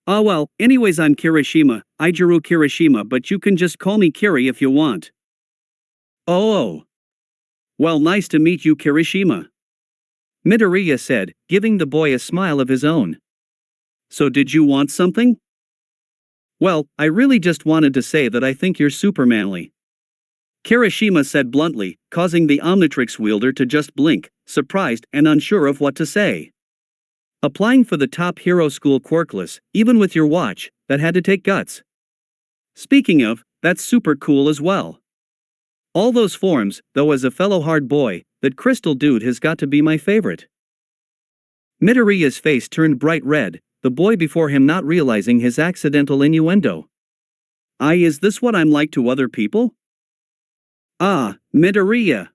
Oh well, anyways, I'm Kirishima, Ijiru Kirishima, but you can just call me Kiri if you want. Oh. Well, nice to meet you, Kirishima. Midoriya said, giving the boy a smile of his own. So did you want something? Well, I really just wanted to say that I think you're super manly. Kirishima said bluntly, causing the Omnitrix wielder to just blink, surprised and unsure of what to say. Applying for the top hero school quirkless, even with your watch, that had to take guts. Speaking of, that's super cool as well. All those forms, though as a fellow hard boy, that crystal dude has got to be my favorite. Midoriya's face turned bright red, the boy before him not realizing his accidental innuendo. Is this what I'm like to other people? Ah, Midoriya.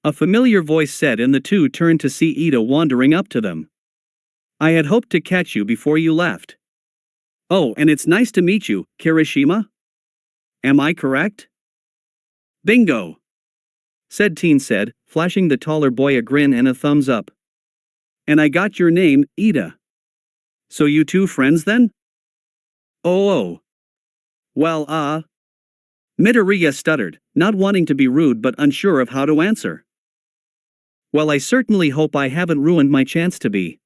A familiar voice said and the two turned to see Ida wandering up to them. I had hoped to catch you before you left. Oh, and it's nice to meet you, Kirishima? Am I correct? Bingo! Said teen said, flashing the taller boy a grin and a thumbs up. And I got your name, Ida. So you two friends then? Oh. Well, Midoriya stuttered, not wanting to be rude but unsure of how to answer. Well, I certainly hope I haven't ruined my chance to be.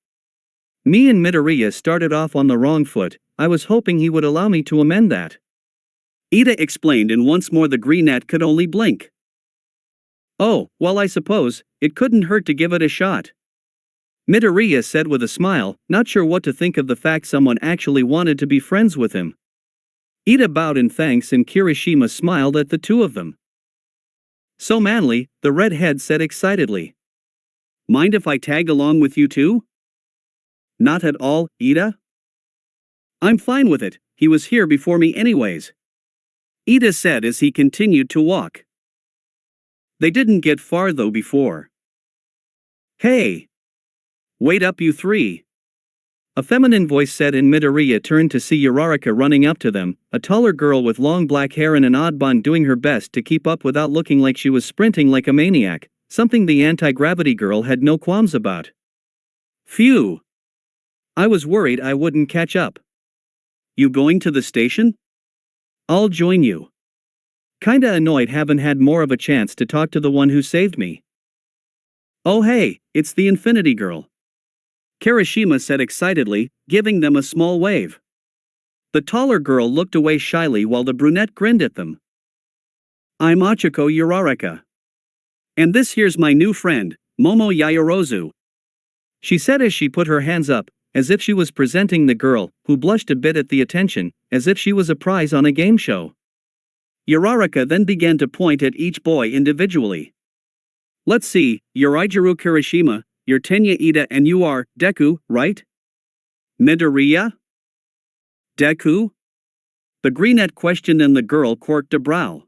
Me and Midoriya started off on the wrong foot, I was hoping he would allow me to amend that. Ida explained and once more the greenette could only blink. Oh, well I suppose, it couldn't hurt to give it a shot. Midoriya said with a smile, not sure what to think of the fact someone actually wanted to be friends with him. Ida bowed in thanks and Kirishima smiled at the two of them. So manly, the redhead said excitedly. Mind if I tag along with you too? Not at all, Ida? I'm fine with it, he was here before me anyways. Ida said as he continued to walk. They didn't get far though before. Hey! Wait up you three! A feminine voice said and Midoriya turned to see Uraraka running up to them, a taller girl with long black hair and an odd bun doing her best to keep up without looking like she was sprinting like a maniac, something the anti-gravity girl had no qualms about. Phew! I was worried I wouldn't catch up. You going to the station? I'll join you. Kinda annoyed haven't had more of a chance to talk to the one who saved me. Oh hey, it's the Infinity Girl. Kirishima said excitedly, giving them a small wave. The taller girl looked away shyly while the brunette grinned at them. I'm Achiko Uraraka. And this here's my new friend, Momo Yaoyorozu. She said as she put her hands up, as if she was presenting the girl, who blushed a bit at the attention, as if she was a prize on a game show. Uraraka then began to point at each boy individually. Let's see, you're Ijiru Kirishima, you're Tenya Ida, and you are Deku, right? Midoriya? Deku? The brunette questioned, and the girl quirked a brow.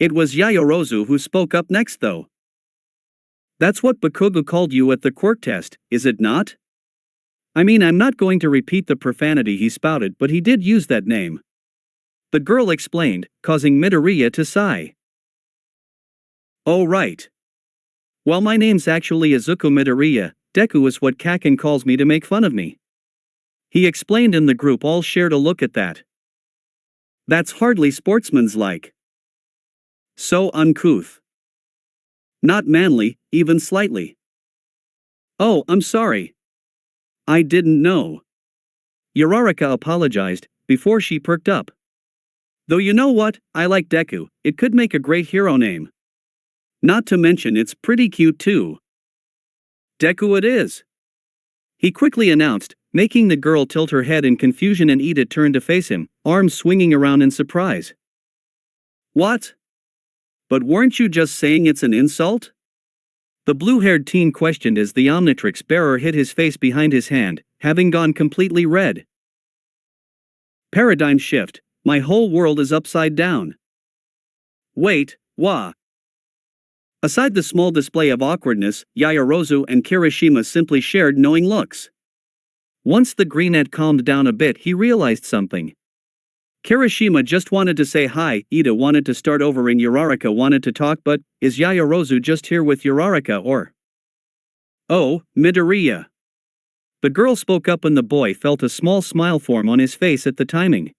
It was Yaoyorozu who spoke up next though. That's what Bakugo called you at the quirk test, is it not? I mean, I'm not going to repeat the profanity he spouted, but he did use that name. The girl explained, causing Midoriya to sigh. Oh right. Well, my name's actually Izuku Midoriya. Deku is what Kaken calls me to make fun of me. He explained, and the group all shared a look at that. That's hardly sportsmanlike. So uncouth. Not manly, even slightly. Oh, I'm sorry. I didn't know. Uraraka apologized, before she perked up. Though you know what, I like Deku, it could make a great hero name. Not to mention it's pretty cute too. Deku it is. He quickly announced, making the girl tilt her head in confusion, and Ida turned to face him, arms swinging around in surprise. What? But weren't you just saying it's an insult? The blue-haired teen questioned as the Omnitrix bearer hid his face behind his hand, having gone completely red. Paradigm shift, my whole world is upside down. Wait, wah. Aside the small display of awkwardness, Yaoyorozu and Kirishima simply shared knowing looks. Once the brunette calmed down a bit, he realized something. Kirishima just wanted to say hi, Ida wanted to start over, and Uraraka wanted to talk, but is Yaoyorozu just here with Uraraka or? Oh, Midoriya. The girl spoke up, and the boy felt a small smile form on his face at the timing.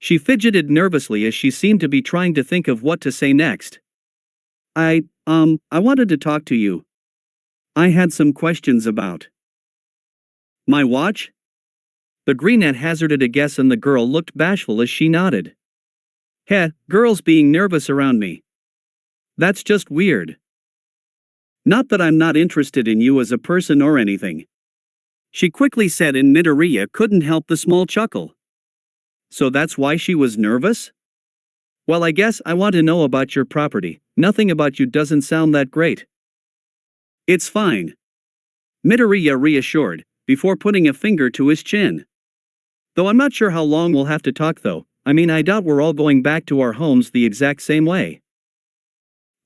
She fidgeted nervously as she seemed to be trying to think of what to say next. I wanted to talk to you. I had some questions about my watch? The brunette hazarded a guess, and the girl looked bashful as she nodded. Heh, girls being nervous around me. That's just weird. Not that I'm not interested in you as a person or anything. She quickly said, and Midoriya couldn't help the small chuckle. So that's why she was nervous? Well, I guess I want to know about your property. Nothing about you doesn't sound that great. It's fine. Midoriya reassured, before putting a finger to his chin. Though I'm not sure how long we'll have to talk though, I mean, I doubt we're all going back to our homes the exact same way.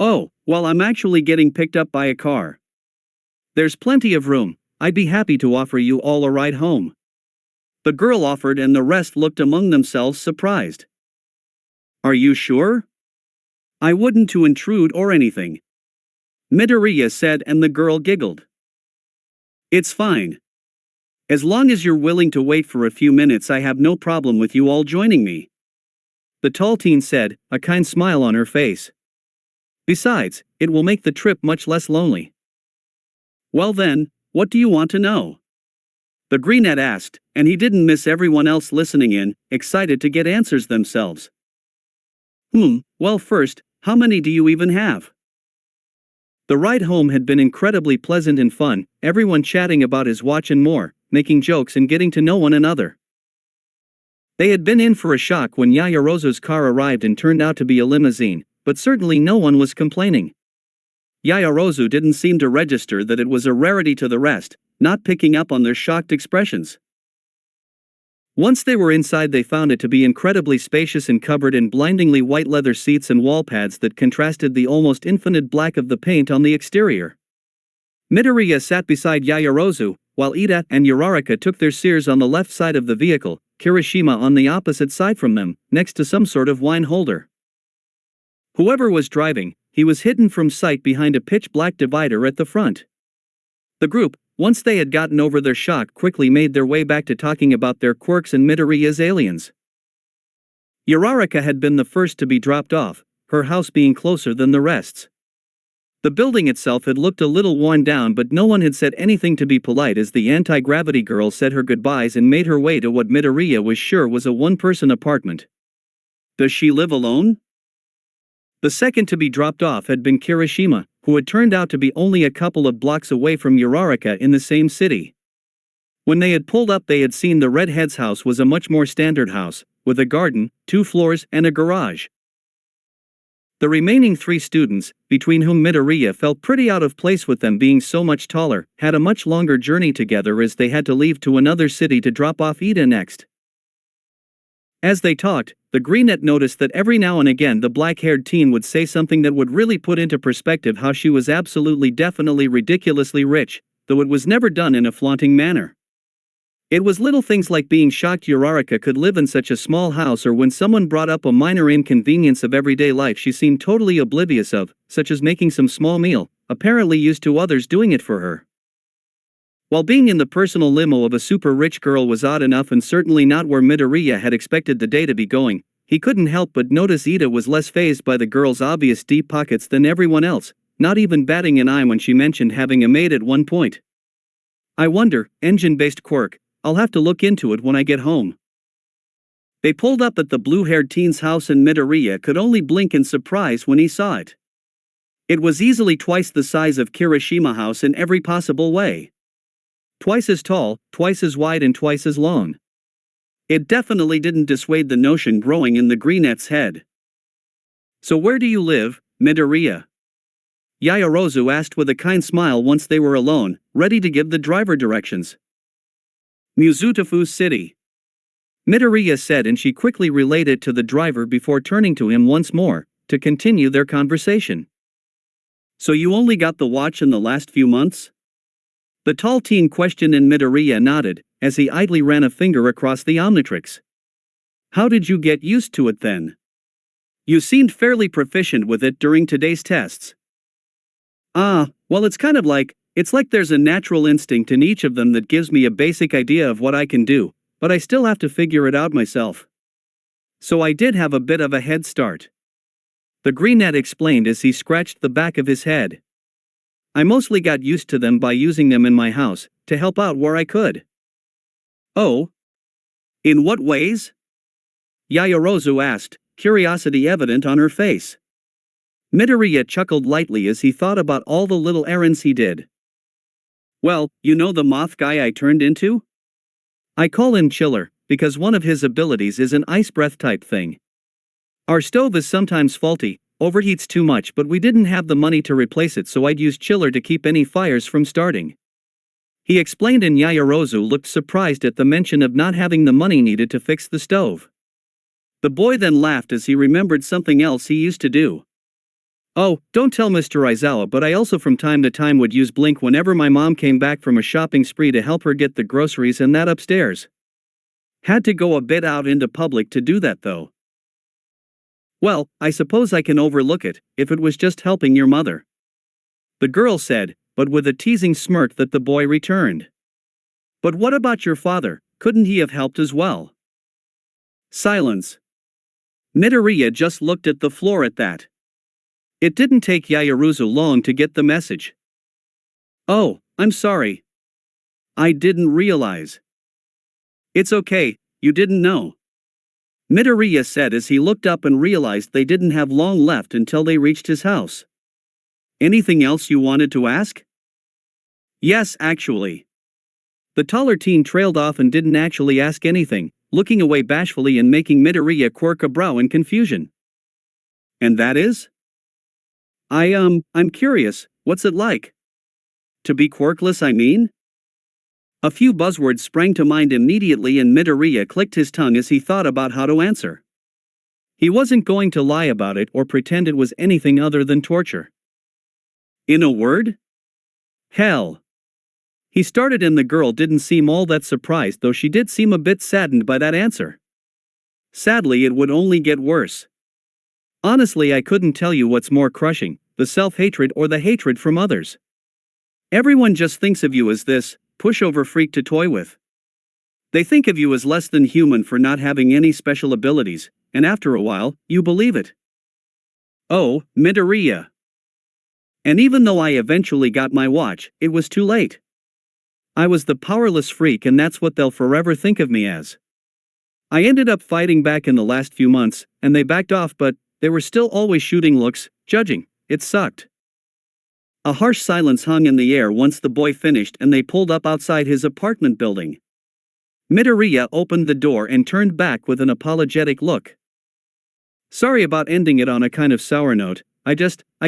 Oh, well, I'm actually getting picked up by a car. There's plenty of room, I'd be happy to offer you all a ride home. The girl offered, and the rest looked among themselves surprised. Are you sure? I wouldn't to intrude or anything. Midoriya said, and the girl giggled. It's fine. As long as you're willing to wait for a few minutes, I have no problem with you all joining me. The tall teen said, a kind smile on her face. Besides, it will make the trip much less lonely. Well then, what do you want to know? The brunette asked, and he didn't miss everyone else listening in, excited to get answers themselves. Well, first, how many do you even have? The ride home had been incredibly pleasant and fun, everyone chatting about his watch and more, making jokes and getting to know one another. They had been in for a shock when Yaoyorozu's car arrived and turned out to be a limousine, but certainly no one was complaining. Yaoyorozu didn't seem to register that it was a rarity to the rest, not picking up on their shocked expressions. Once they were inside, they found it to be incredibly spacious and covered in blindingly white leather seats and wall pads that contrasted the almost infinite black of the paint on the exterior. Midoriya sat beside Yaoyorozu, while Ida and Uraraka took their seats on the left side of the vehicle, Kirishima on the opposite side from them, next to some sort of wine holder. Whoever was driving, he was hidden from sight behind a pitch-black divider at the front. The group, once they had gotten over their shock, quickly made their way back to talking about their quirks and Midoriya's aliens. Uraraka had been the first to be dropped off, her house being closer than the rest's. The building itself had looked a little worn down, but no one had said anything to be polite as the anti-gravity girl said her goodbyes and made her way to what Midoriya was sure was a one-person apartment. Does she live alone? The second to be dropped off had been Kirishima, who had turned out to be only a couple of blocks away from Uraraka in the same city. When they had pulled up, they had seen the redhead's house was a much more standard house, with a garden, 2 floors, and a garage. The remaining 3 students, between whom Midoriya felt pretty out of place with them being so much taller, had a much longer journey together as they had to leave to another city to drop off Ida next. As they talked, the greenette noticed that every now and again the black-haired teen would say something that would really put into perspective how she was absolutely definitely ridiculously rich, though it was never done in a flaunting manner. It was little things like being shocked Uraraka could live in such a small house, or when someone brought up a minor inconvenience of everyday life she seemed totally oblivious of, such as making some small meal, apparently used to others doing it for her. While being in the personal limo of a super rich girl was odd enough and certainly not where Midoriya had expected the day to be going, he couldn't help but notice Ida was less fazed by the girl's obvious deep pockets than everyone else, not even batting an eye when she mentioned having a maid at one point. I wonder, engine-based quirk, I'll have to look into it when I get home. They pulled up at the blue-haired teen's house and Midoriya could only blink in surprise when he saw it. It was easily twice the size of Kirishima House in every possible way. Twice as tall, twice as wide, and twice as long. It definitely didn't dissuade the notion growing in the greenette's head. "So where do you live, Midoriya?" Yaoyorozu asked with a kind smile once they were alone, ready to give the driver directions. "Mizutofu City," Midoriya said, and she quickly relayed it to the driver before turning to him once more, to continue their conversation. "So you only got the watch in the last few months?" The tall teen questioned, and Midoriya nodded, as he idly ran a finger across the Omnitrix. "How did you get used to it then? You seemed fairly proficient with it during today's tests." Well, it's like there's a natural instinct in each of them that gives me a basic idea of what I can do, but I still have to figure it out myself. So I did have a bit of a head start," the greenette explained as he scratched the back of his head. "I mostly got used to them by using them in my house, to help out where I could." "Oh? In what ways?" Yaoyorozu asked, curiosity evident on her face. Midoriya chuckled lightly as he thought about all the little errands he did. "Well, you know the moth guy I turned into? I call him Chiller, because one of his abilities is an ice breath type thing. Our stove is sometimes faulty, overheats too much, but we didn't have the money to replace it, so I'd use Chiller to keep any fires from starting," he explained, and Yaoyorozu looked surprised at the mention of not having the money needed to fix the stove. The boy then laughed as he remembered something else he used to do. "Oh, don't tell Mr. Aizawa, but I also from time to time would use Blink whenever my mom came back from a shopping spree to help her get the groceries and that upstairs. Had to go a bit out into public to do that though." "Well, I suppose I can overlook it, if it was just helping your mother," the girl said, but with a teasing smirk that the boy returned. "But what about your father, couldn't he have helped as well?" Silence. Midoriya just looked at the floor at that. It didn't take Yaoyorozu long to get the message. "Oh, I'm sorry. I didn't realize." "It's okay, you didn't know," Midoriya said as he looked up and realized they didn't have long left until they reached his house. "Anything else you wanted to ask?" "Yes, actually." The taller teen trailed off and didn't actually ask anything, looking away bashfully and making Midoriya quirk a brow in confusion. "And that is?" I'm curious, what's it like? To be quirkless, I mean?" A few buzzwords sprang to mind immediately, and Midoriya clicked his tongue as he thought about how to answer. He wasn't going to lie about it or pretend it was anything other than torture. "In a word? Hell." He started, and the girl didn't seem all that surprised, though she did seem a bit saddened by that answer. Sadly, it would only get worse. "Honestly, I couldn't tell you what's more crushing, the self-hatred or the hatred from others. Everyone just thinks of you as this pushover freak to toy with. They think of you as less than human for not having any special abilities, and after a while, you believe it." "Oh, Midoriya." "And even though I eventually got my watch, it was too late. I was the powerless freak, and that's what they'll forever think of me as. I ended up fighting back in the last few months, and they backed off, but they were still always shooting looks, judging. It sucked. A harsh silence hung in the air once the boy finished and they pulled up outside his apartment building. Midoriya opened the door and turned back with an apologetic look. Sorry about ending it on a kind of sour note, I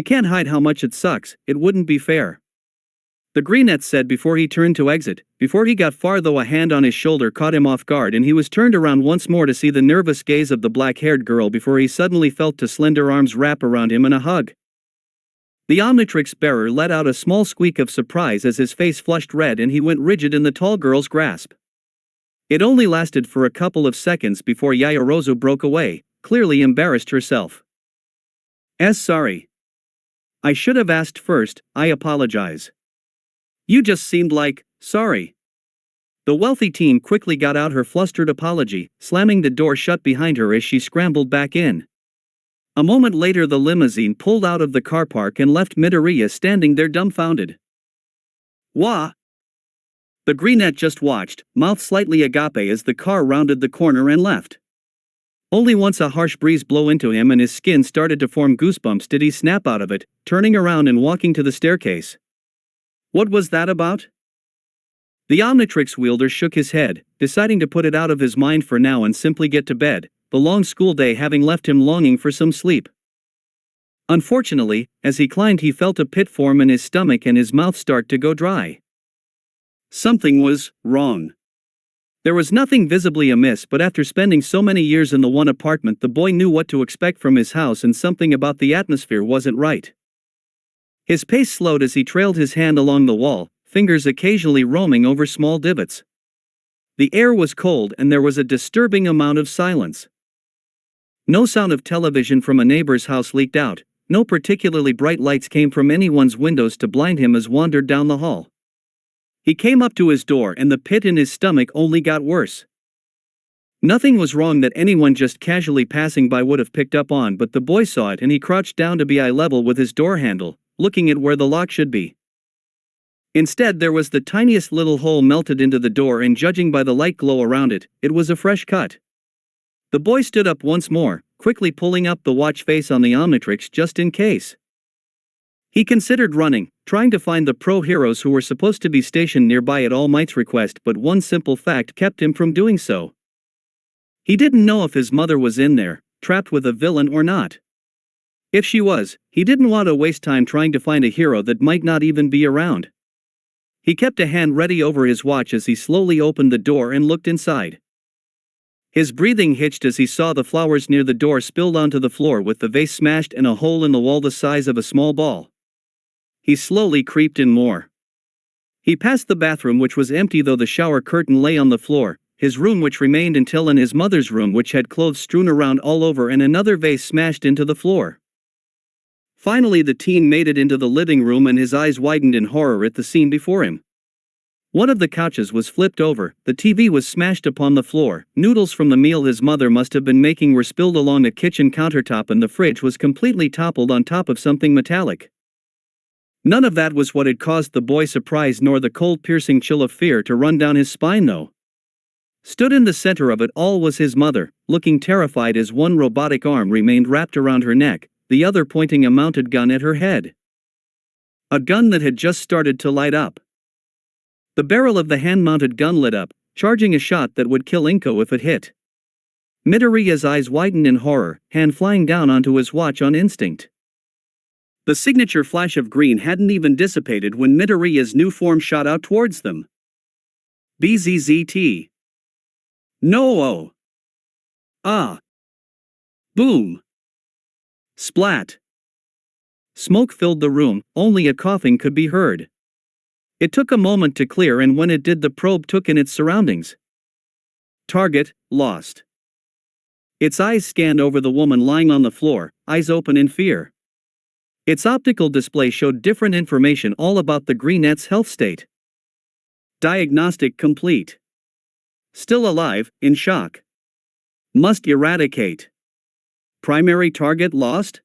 can't hide how much it sucks, it wouldn't be fair. The greenette said before he turned to exit. Before he got far though, a hand on his shoulder caught him off guard and he was turned around once more to see the nervous gaze of the black-haired girl before he suddenly felt two slender arms wrap around him in a hug. The Omnitrix bearer let out a small squeak of surprise as his face flushed red and he went rigid in the tall girl's grasp. It only lasted for a couple of seconds before Yaoyorozu broke away, clearly embarrassed herself. Sorry. I should have asked first, I apologize. You just seemed like, sorry. The wealthy teen quickly got out her flustered apology, slamming the door shut behind her as she scrambled back in. A moment later the limousine pulled out of the car park and left Midoriya standing there dumbfounded. Wah! The greenette just watched, mouth slightly agape as the car rounded the corner and left. Only once a harsh breeze blew into him and his skin started to form goosebumps did he snap out of it, turning around and walking to the staircase. What was that about? The Omnitrix wielder shook his head, deciding to put it out of his mind for now and simply get to bed, the long school day having left him longing for some sleep. Unfortunately, as he climbed he felt a pit form in his stomach and his mouth start to go dry. Something was wrong. There was nothing visibly amiss, but after spending so many years in the one apartment the boy knew what to expect from his house and something about the atmosphere wasn't right. His pace slowed as he trailed his hand along the wall, fingers occasionally roaming over small divots. The air was cold and there was a disturbing amount of silence. No sound of television from a neighbor's house leaked out, no particularly bright lights came from anyone's windows to blind him as wandered down the hall. He came up to his door and the pit in his stomach only got worse. Nothing was wrong that anyone just casually passing by would have picked up on, but the boy saw it and he crouched down to be eye level with his door handle, looking at where the lock should be. Instead there was the tiniest little hole melted into the door and judging by the light glow around it, it was a fresh cut. The boy stood up once more, quickly pulling up the watch face on the Omnitrix just in case. He considered running, trying to find the pro heroes who were supposed to be stationed nearby at All Might's request, but one simple fact kept him from doing so. He didn't know if his mother was in there, trapped with a villain or not. If she was, he didn't want to waste time trying to find a hero that might not even be around. He kept a hand ready over his watch as he slowly opened the door and looked inside. His breathing hitched as he saw the flowers near the door spilled onto the floor with the vase smashed and a hole in the wall the size of a small ball. He slowly creeped in more. He passed the bathroom which was empty though the shower curtain lay on the floor, his room which remained until in his mother's room which had clothes strewn around all over and another vase smashed into the floor. Finally the teen made it into the living room and his eyes widened in horror at the scene before him. One of the couches was flipped over, the TV was smashed upon the floor, noodles from the meal his mother must have been making were spilled along the kitchen countertop and the fridge was completely toppled on top of something metallic. None of that was what had caused the boy surprise nor the cold piercing chill of fear to run down his spine though. Stood in the center of it all was his mother, looking terrified as one robotic arm remained wrapped around her neck, the other pointing a mounted gun at her head. A gun that had just started to light up. The barrel of the hand-mounted gun lit up, charging a shot that would kill Inko if it hit. Midoriya's eyes widened in horror, hand flying down onto his watch on instinct. The signature flash of green hadn't even dissipated when Midoriya's new form shot out towards them. BZZT. No-oh. Ah. Boom. Splat. Smoke filled the room, only a coughing could be heard. It took a moment to clear and when it did the probe took in its surroundings. Target, lost. Its eyes scanned over the woman lying on the floor, eyes open in fear. Its optical display showed different information all about the greenette's health state. Diagnostic complete. Still alive, in shock. Must eradicate. Primary target lost?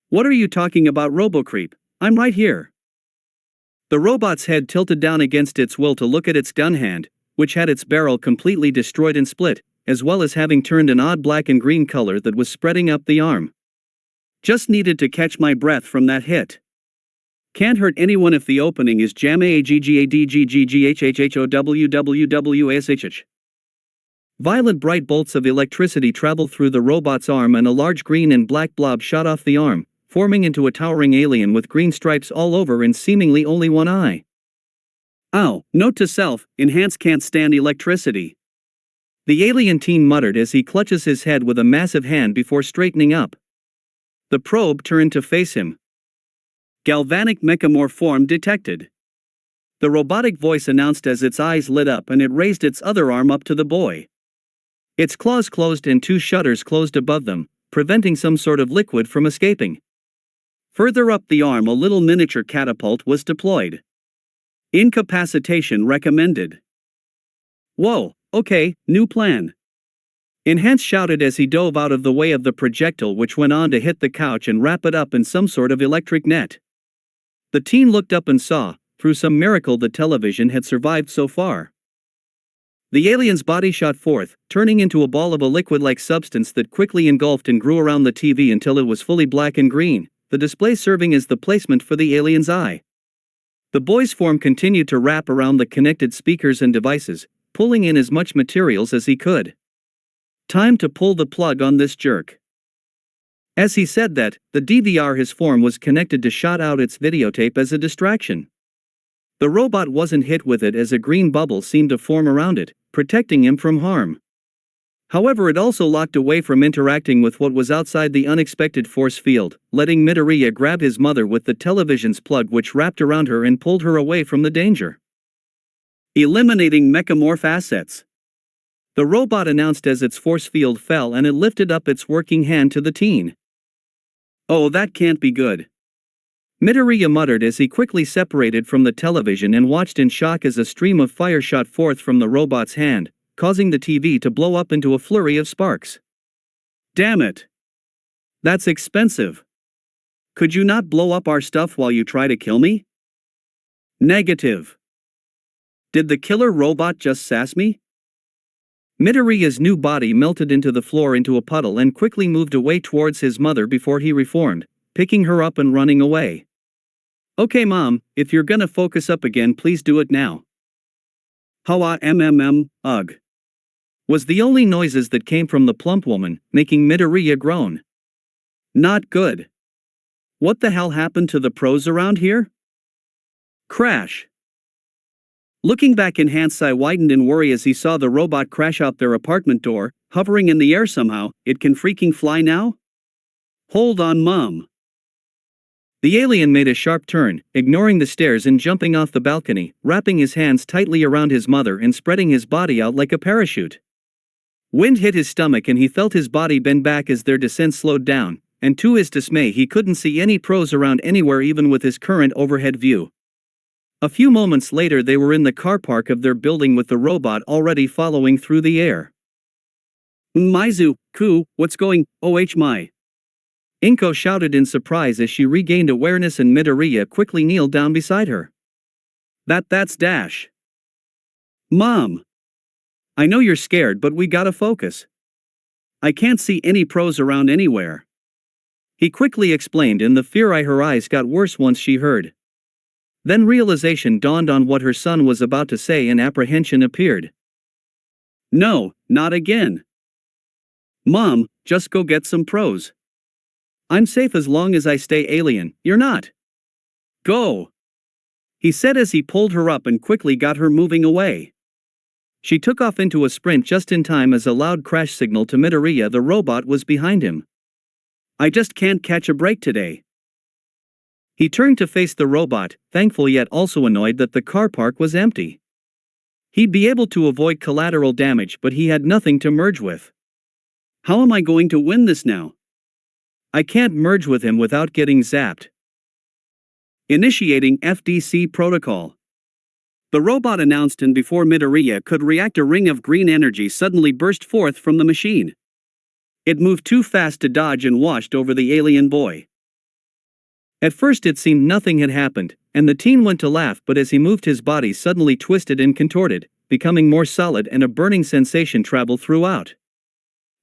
What are you talking about, RoboCreep? I'm right here. The robot's head tilted down against its will to look at its gun hand, which had its barrel completely destroyed and split, as well as having turned an odd black and green color that was spreading up the arm. Just needed to catch my breath from that hit. Can't hurt anyone if the opening is JAMAGGADGGGHHHOWWWASHH. Violent bright bolts of electricity traveled through the robot's arm and a large green and black blob shot off the arm, forming into a towering alien with green stripes all over and seemingly only one eye. Ow, note to self, Enhance can't stand electricity. The alien teen muttered as he clutches his head with a massive hand before straightening up. The probe turned to face him. Galvanic mechamorph form detected. The robotic voice announced as its eyes lit up and it raised its other arm up to the boy. Its claws closed and two shutters closed above them, preventing some sort of liquid from escaping. Further up the arm, a little miniature catapult was deployed. Incapacitation recommended. Whoa, okay, new plan. Enhance shouted as he dove out of the way of the projectile, which went on to hit the couch and wrap it up in some sort of electric net. The teen looked up and saw, through some miracle, the television had survived so far. The alien's body shot forth, turning into a ball of a liquid-like substance that quickly engulfed and grew around the TV until it was fully black and green, the display serving as the placement for the alien's eye. The boy's form continued to wrap around the connected speakers and devices, pulling in as much materials as he could. Time to pull the plug on this jerk. As he said that, the DVR his form was connected to shot out its videotape as a distraction. The robot wasn't hit with it as a green bubble seemed to form around it, protecting him from harm. However, it also locked away from interacting with what was outside the unexpected force field, letting Midoriya grab his mother with the television's plug, which wrapped around her and pulled her away from the danger. Eliminating mechamorph assets. The robot announced as its force field fell and it lifted up its working hand to the teen. Oh, that can't be good. Midoriya muttered as he quickly separated from the television and watched in shock as a stream of fire shot forth from the robot's hand, causing the TV to blow up into a flurry of sparks. Damn it! That's expensive. Could you not blow up our stuff while you try to kill me? Negative. Did the killer robot just sass me? Midoriya's new body melted into the floor into a puddle and quickly moved away towards his mother before he reformed, picking her up and running away. Okay mom, if you're gonna focus up again, please do it now. Hawa ugh. Was the only noises that came from the plump woman, making Midoriya groan. Not good. What the hell happened to the pros around here? Crash. Looking back, Enhance's eye widened in worry as he saw the robot crash out their apartment door, hovering in the air somehow. It can freaking fly now? Hold on mom. The alien made a sharp turn, ignoring the stairs and jumping off the balcony, wrapping his hands tightly around his mother and spreading his body out like a parachute. Wind hit his stomach and he felt his body bend back as their descent slowed down, and to his dismay he couldn't see any pros around anywhere even with his current overhead view. A few moments later they were in the car park of their building with the robot already following through the air. Izuku, what's going, my? Inko shouted in surprise as she regained awareness and Midoriya quickly kneeled down beside her. That's Dash. Mom. I know you're scared, but we gotta focus. I can't see any pros around anywhere. He quickly explained, and the fear in her eyes got worse once she heard. Then realization dawned on what her son was about to say and apprehension appeared. No, not again. Mom, just go get some pros. I'm safe as long as I stay alien, you're not. Go. He said as he pulled her up and quickly got her moving away. She took off into a sprint just in time as a loud crash signal to Midoriya the robot was behind him. I just can't catch a break today. He turned to face the robot, thankful yet also annoyed that the car park was empty. He'd be able to avoid collateral damage, but he had nothing to merge with. How am I going to win this now? I can't merge with him without getting zapped. Initiating FDC protocol. The robot announced, and before Midoriya could react, a ring of green energy suddenly burst forth from the machine. It moved too fast to dodge and washed over the alien boy. At first it seemed nothing had happened, and the teen went to laugh, but as he moved his body suddenly twisted and contorted, becoming more solid, and a burning sensation traveled throughout.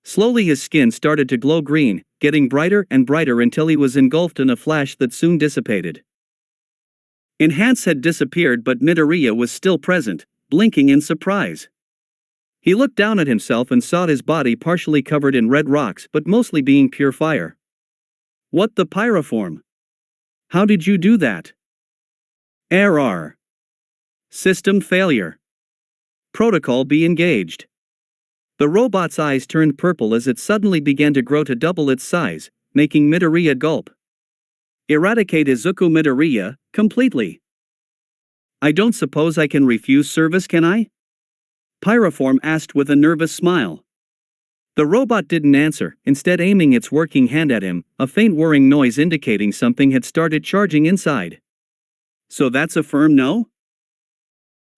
Slowly his skin started to glow green, getting brighter and brighter until he was engulfed in a flash that soon dissipated. Enhance had disappeared, but Midoriya was still present, blinking in surprise. He looked down at himself and saw his body partially covered in red rocks but mostly being pure fire. What the pyroform? How did you do that? Error. System failure. Protocol be engaged. The robot's eyes turned purple as it suddenly began to grow to double its size, making Midoriya gulp. Eradicate Izuku Midoriya, completely. I don't suppose I can refuse service, can I? Pyroform asked with a nervous smile. The robot didn't answer, instead aiming its working hand at him, a faint whirring noise indicating something had started charging inside. So that's a firm no?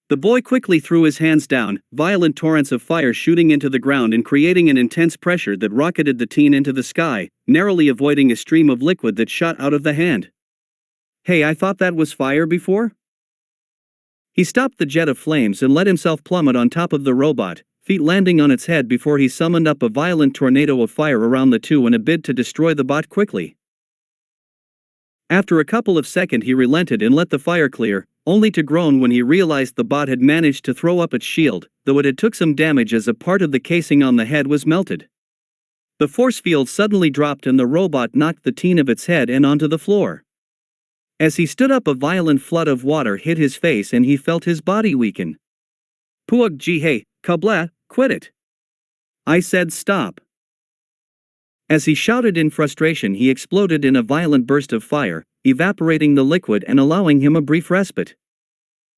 The boy quickly threw his hands down, violent torrents of fire shooting into the ground and creating an intense pressure that rocketed the teen into the sky, narrowly avoiding a stream of liquid that shot out of the hand. Hey, I thought that was fire before? He stopped the jet of flames and let himself plummet on top of the robot, feet landing on its head before he summoned up a violent tornado of fire around the two in a bid to destroy the bot quickly. After a couple of seconds he relented and let the fire clear, only to groan when he realized the bot had managed to throw up its shield, though it had took some damage as a part of the casing on the head was melted. The force field suddenly dropped and the robot knocked the teen of its head and onto the floor. As he stood up, a violent flood of water hit his face and he felt his body weaken. Puug ji hey, kabla, quit it. I said stop. As he shouted in frustration, he exploded in a violent burst of fire, evaporating the liquid and allowing him a brief respite.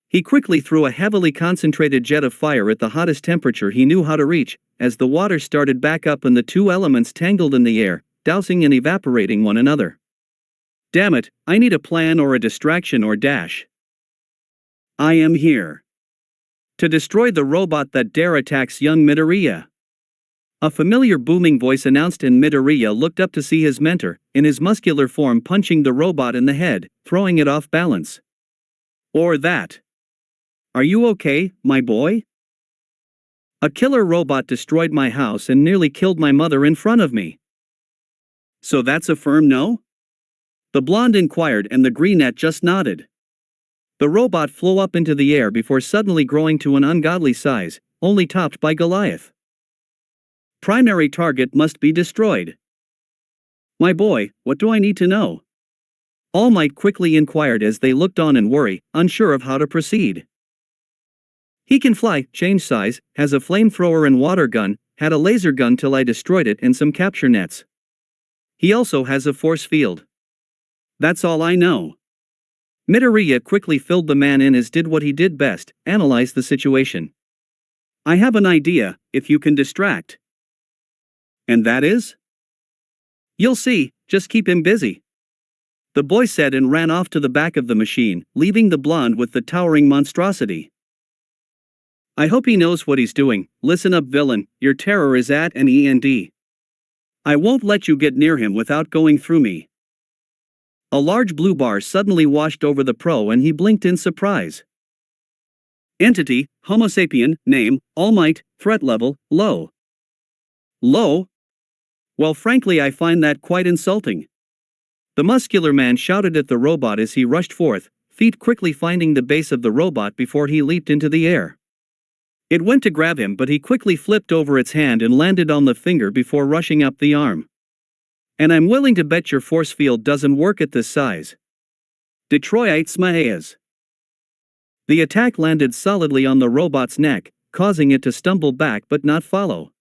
He quickly threw a heavily concentrated jet of fire at the hottest temperature he knew how to reach, as the water started back up and the two elements tangled in the air, dousing and evaporating one another. Damn it, I need a plan or a distraction or dash. I am here. To destroy the robot that dare attacks young Midoriya. A familiar booming voice announced, and Midoriya looked up to see his mentor, in his muscular form, punching the robot in the head, throwing it off balance. Or that. Are you okay, my boy? A killer robot destroyed my house and nearly killed my mother in front of me. So that's a firm no? The blonde inquired and the greenette just nodded. The robot flew up into the air before suddenly growing to an ungodly size, only topped by Goliath. Primary target must be destroyed. My boy, what do I need to know? All Might quickly inquired as they looked on in worry, unsure of how to proceed. He can fly, change size, has a flamethrower and water gun, had a laser gun till I destroyed it, and some capture nets. He also has a force field. That's all I know. Midoriya quickly filled the man in as did what he did best, analyze the situation. I have an idea, if you can distract. And that is? You'll see, just keep him busy. The boy said and ran off to the back of the machine, leaving the blonde with the towering monstrosity. I hope he knows what he's doing. Listen up, villain, your terror is at an end. I won't let you get near him without going through me. A large blue bar suddenly washed over the pro and he blinked in surprise. Entity, Homo sapien, name, All Might, threat level, low. Low? Well, frankly, I find that quite insulting. The muscular man shouted at the robot as he rushed forth, feet quickly finding the base of the robot before he leaped into the air. It went to grab him, but he quickly flipped over its hand and landed on the finger before rushing up the arm. And I'm willing to bet your force field doesn't work at this size. Detroites Maes. The attack landed solidly on the robot's neck, causing it to stumble back but not follow.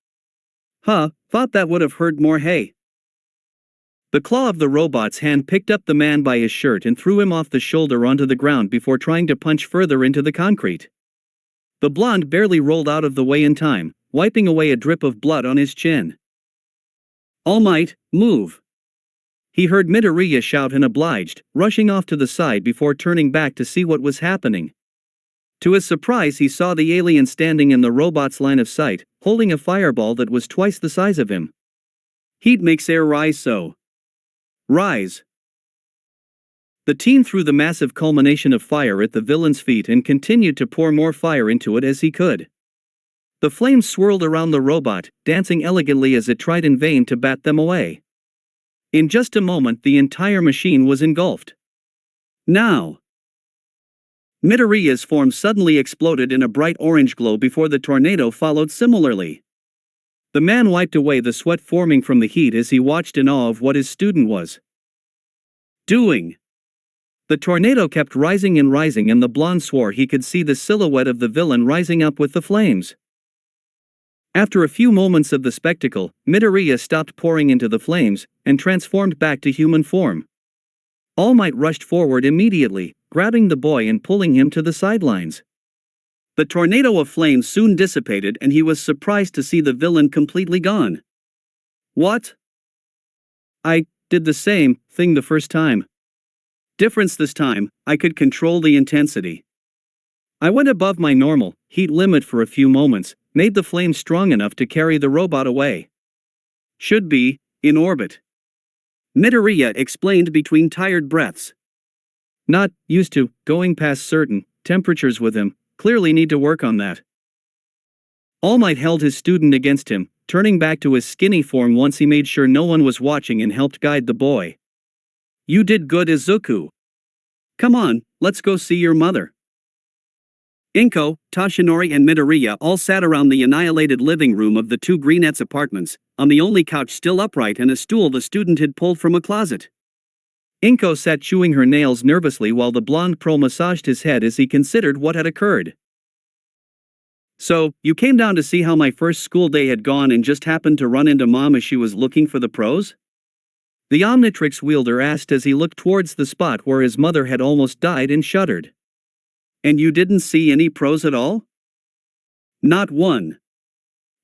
Huh, thought that would have hurt more, hey. The claw of the robot's hand picked up the man by his shirt and threw him off the shoulder onto the ground before trying to punch further into the concrete. The blonde barely rolled out of the way in time, wiping away a drip of blood on his chin. All Might, move. He heard Midoriya shout and obliged, rushing off to the side before turning back to see what was happening. To his surprise, he saw the alien standing in the robot's line of sight, holding a fireball that was twice the size of him. Heat makes air rise, so. Rise. The teen threw the massive culmination of fire at the villain's feet and continued to pour more fire into it as he could. The flames swirled around the robot, dancing elegantly as it tried in vain to bat them away. In just a moment the entire machine was engulfed. Now! Midoriya's form suddenly exploded in a bright orange glow before the tornado followed similarly. The man wiped away the sweat forming from the heat as he watched in awe of what his student was doing. The tornado kept rising and the blonde swore he could see the silhouette of the villain rising up with the flames. After a few moments of the spectacle, Midoriya stopped pouring into the flames, and transformed back to human form. All Might rushed forward immediately, grabbing the boy and pulling him to the sidelines. The tornado of flames soon dissipated and he was surprised to see the villain completely gone. What? I did the same thing the first time. Difference this time, I could control the intensity. I went above my normal heat limit for a few moments, made the flames strong enough to carry the robot away. Should be in orbit. Midoriya explained between tired breaths. Not used to going past certain temperatures with him, clearly need to work on that. All Might held his student against him, turning back to his skinny form once he made sure no one was watching and helped guide the boy. You did good, Izuku. Come on, let's go see your mother. Inko, Toshinori and Midoriya all sat around the annihilated living room of the two Greenettes apartments, on the only couch still upright and a stool the student had pulled from a closet. Inko sat chewing her nails nervously while the blonde pro massaged his head as he considered what had occurred. So, you came down to see how my first school day had gone and just happened to run into Mom as she was looking for the pros? The Omnitrix wielder asked as he looked towards the spot where his mother had almost died and shuddered. And you didn't see any pros at all? Not one.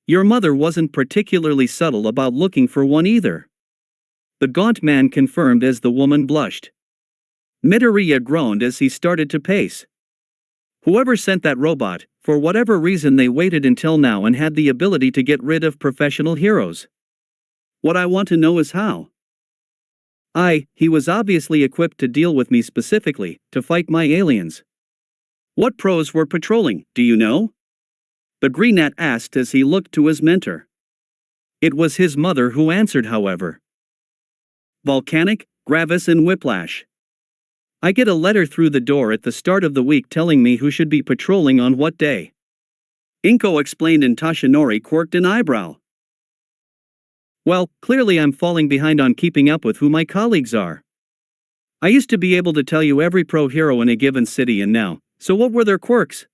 Your mother wasn't particularly subtle about looking for one either. The gaunt man confirmed as the woman blushed. Midoriya groaned as he started to pace. Whoever sent that robot, for whatever reason they waited until now and had the ability to get rid of professional heroes. What I want to know is how. He was obviously equipped to deal with me specifically, to fight my aliens. What pros were patrolling, do you know? The Greenette asked as he looked to his mentor. It was his mother who answered, however. Volcanic, Gravis and Whiplash. I get a letter through the door at the start of the week telling me who should be patrolling on what day. Inko explained and Toshinori quirked an eyebrow. Well, clearly I'm falling behind on keeping up with who my colleagues are. I used to be able to tell you every pro hero in a given city and now, so what were their quirks?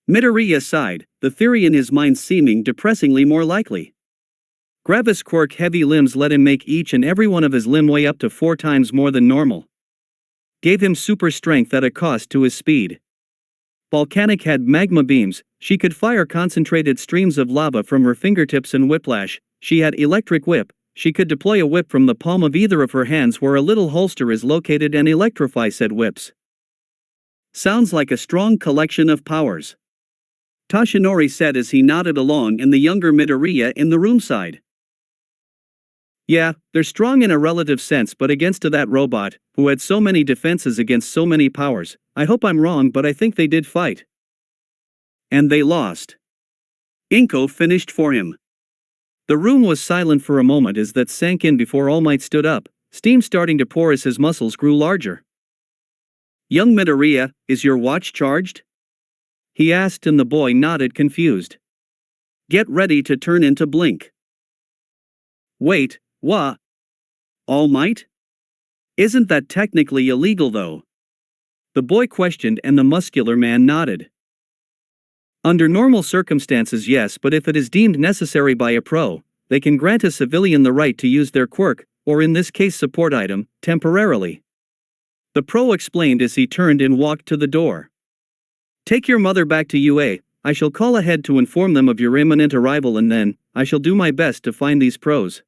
Midoriya sighed, the theory in his mind seeming depressingly more likely. Gravis' quirk heavy limbs let him make each and every one of his limb weigh up to 4 times more than normal. Gave him super strength at a cost to his speed. Volcanic had magma beams, she could fire concentrated streams of lava from her fingertips, and Whiplash, she had electric whip, she could deploy a whip from the palm of either of her hands where a little holster is located and electrify said whips. Sounds like a strong collection of powers. Toshinori said as he nodded along and the younger Midoriya in the room sighed. Yeah, they're strong in a relative sense, but against that robot, who had so many defenses against so many powers, I hope I'm wrong but I think they did fight. And they lost. Inko finished for him. The room was silent for a moment as that sank in before All Might stood up, steam starting to pour as his muscles grew larger. Young Midoriya, is your watch charged? He asked and the boy nodded confused. Get ready to turn into blink. Wait, what? All Might? Isn't that technically illegal though? The boy questioned and the muscular man nodded. Under normal circumstances yes, but if it is deemed necessary by a pro, they can grant a civilian the right to use their quirk, or in this case support item, temporarily. The pro explained as he turned and walked to the door. Take your mother back to UA, I shall call ahead to inform them of your imminent arrival and then, I shall do my best to find these pros.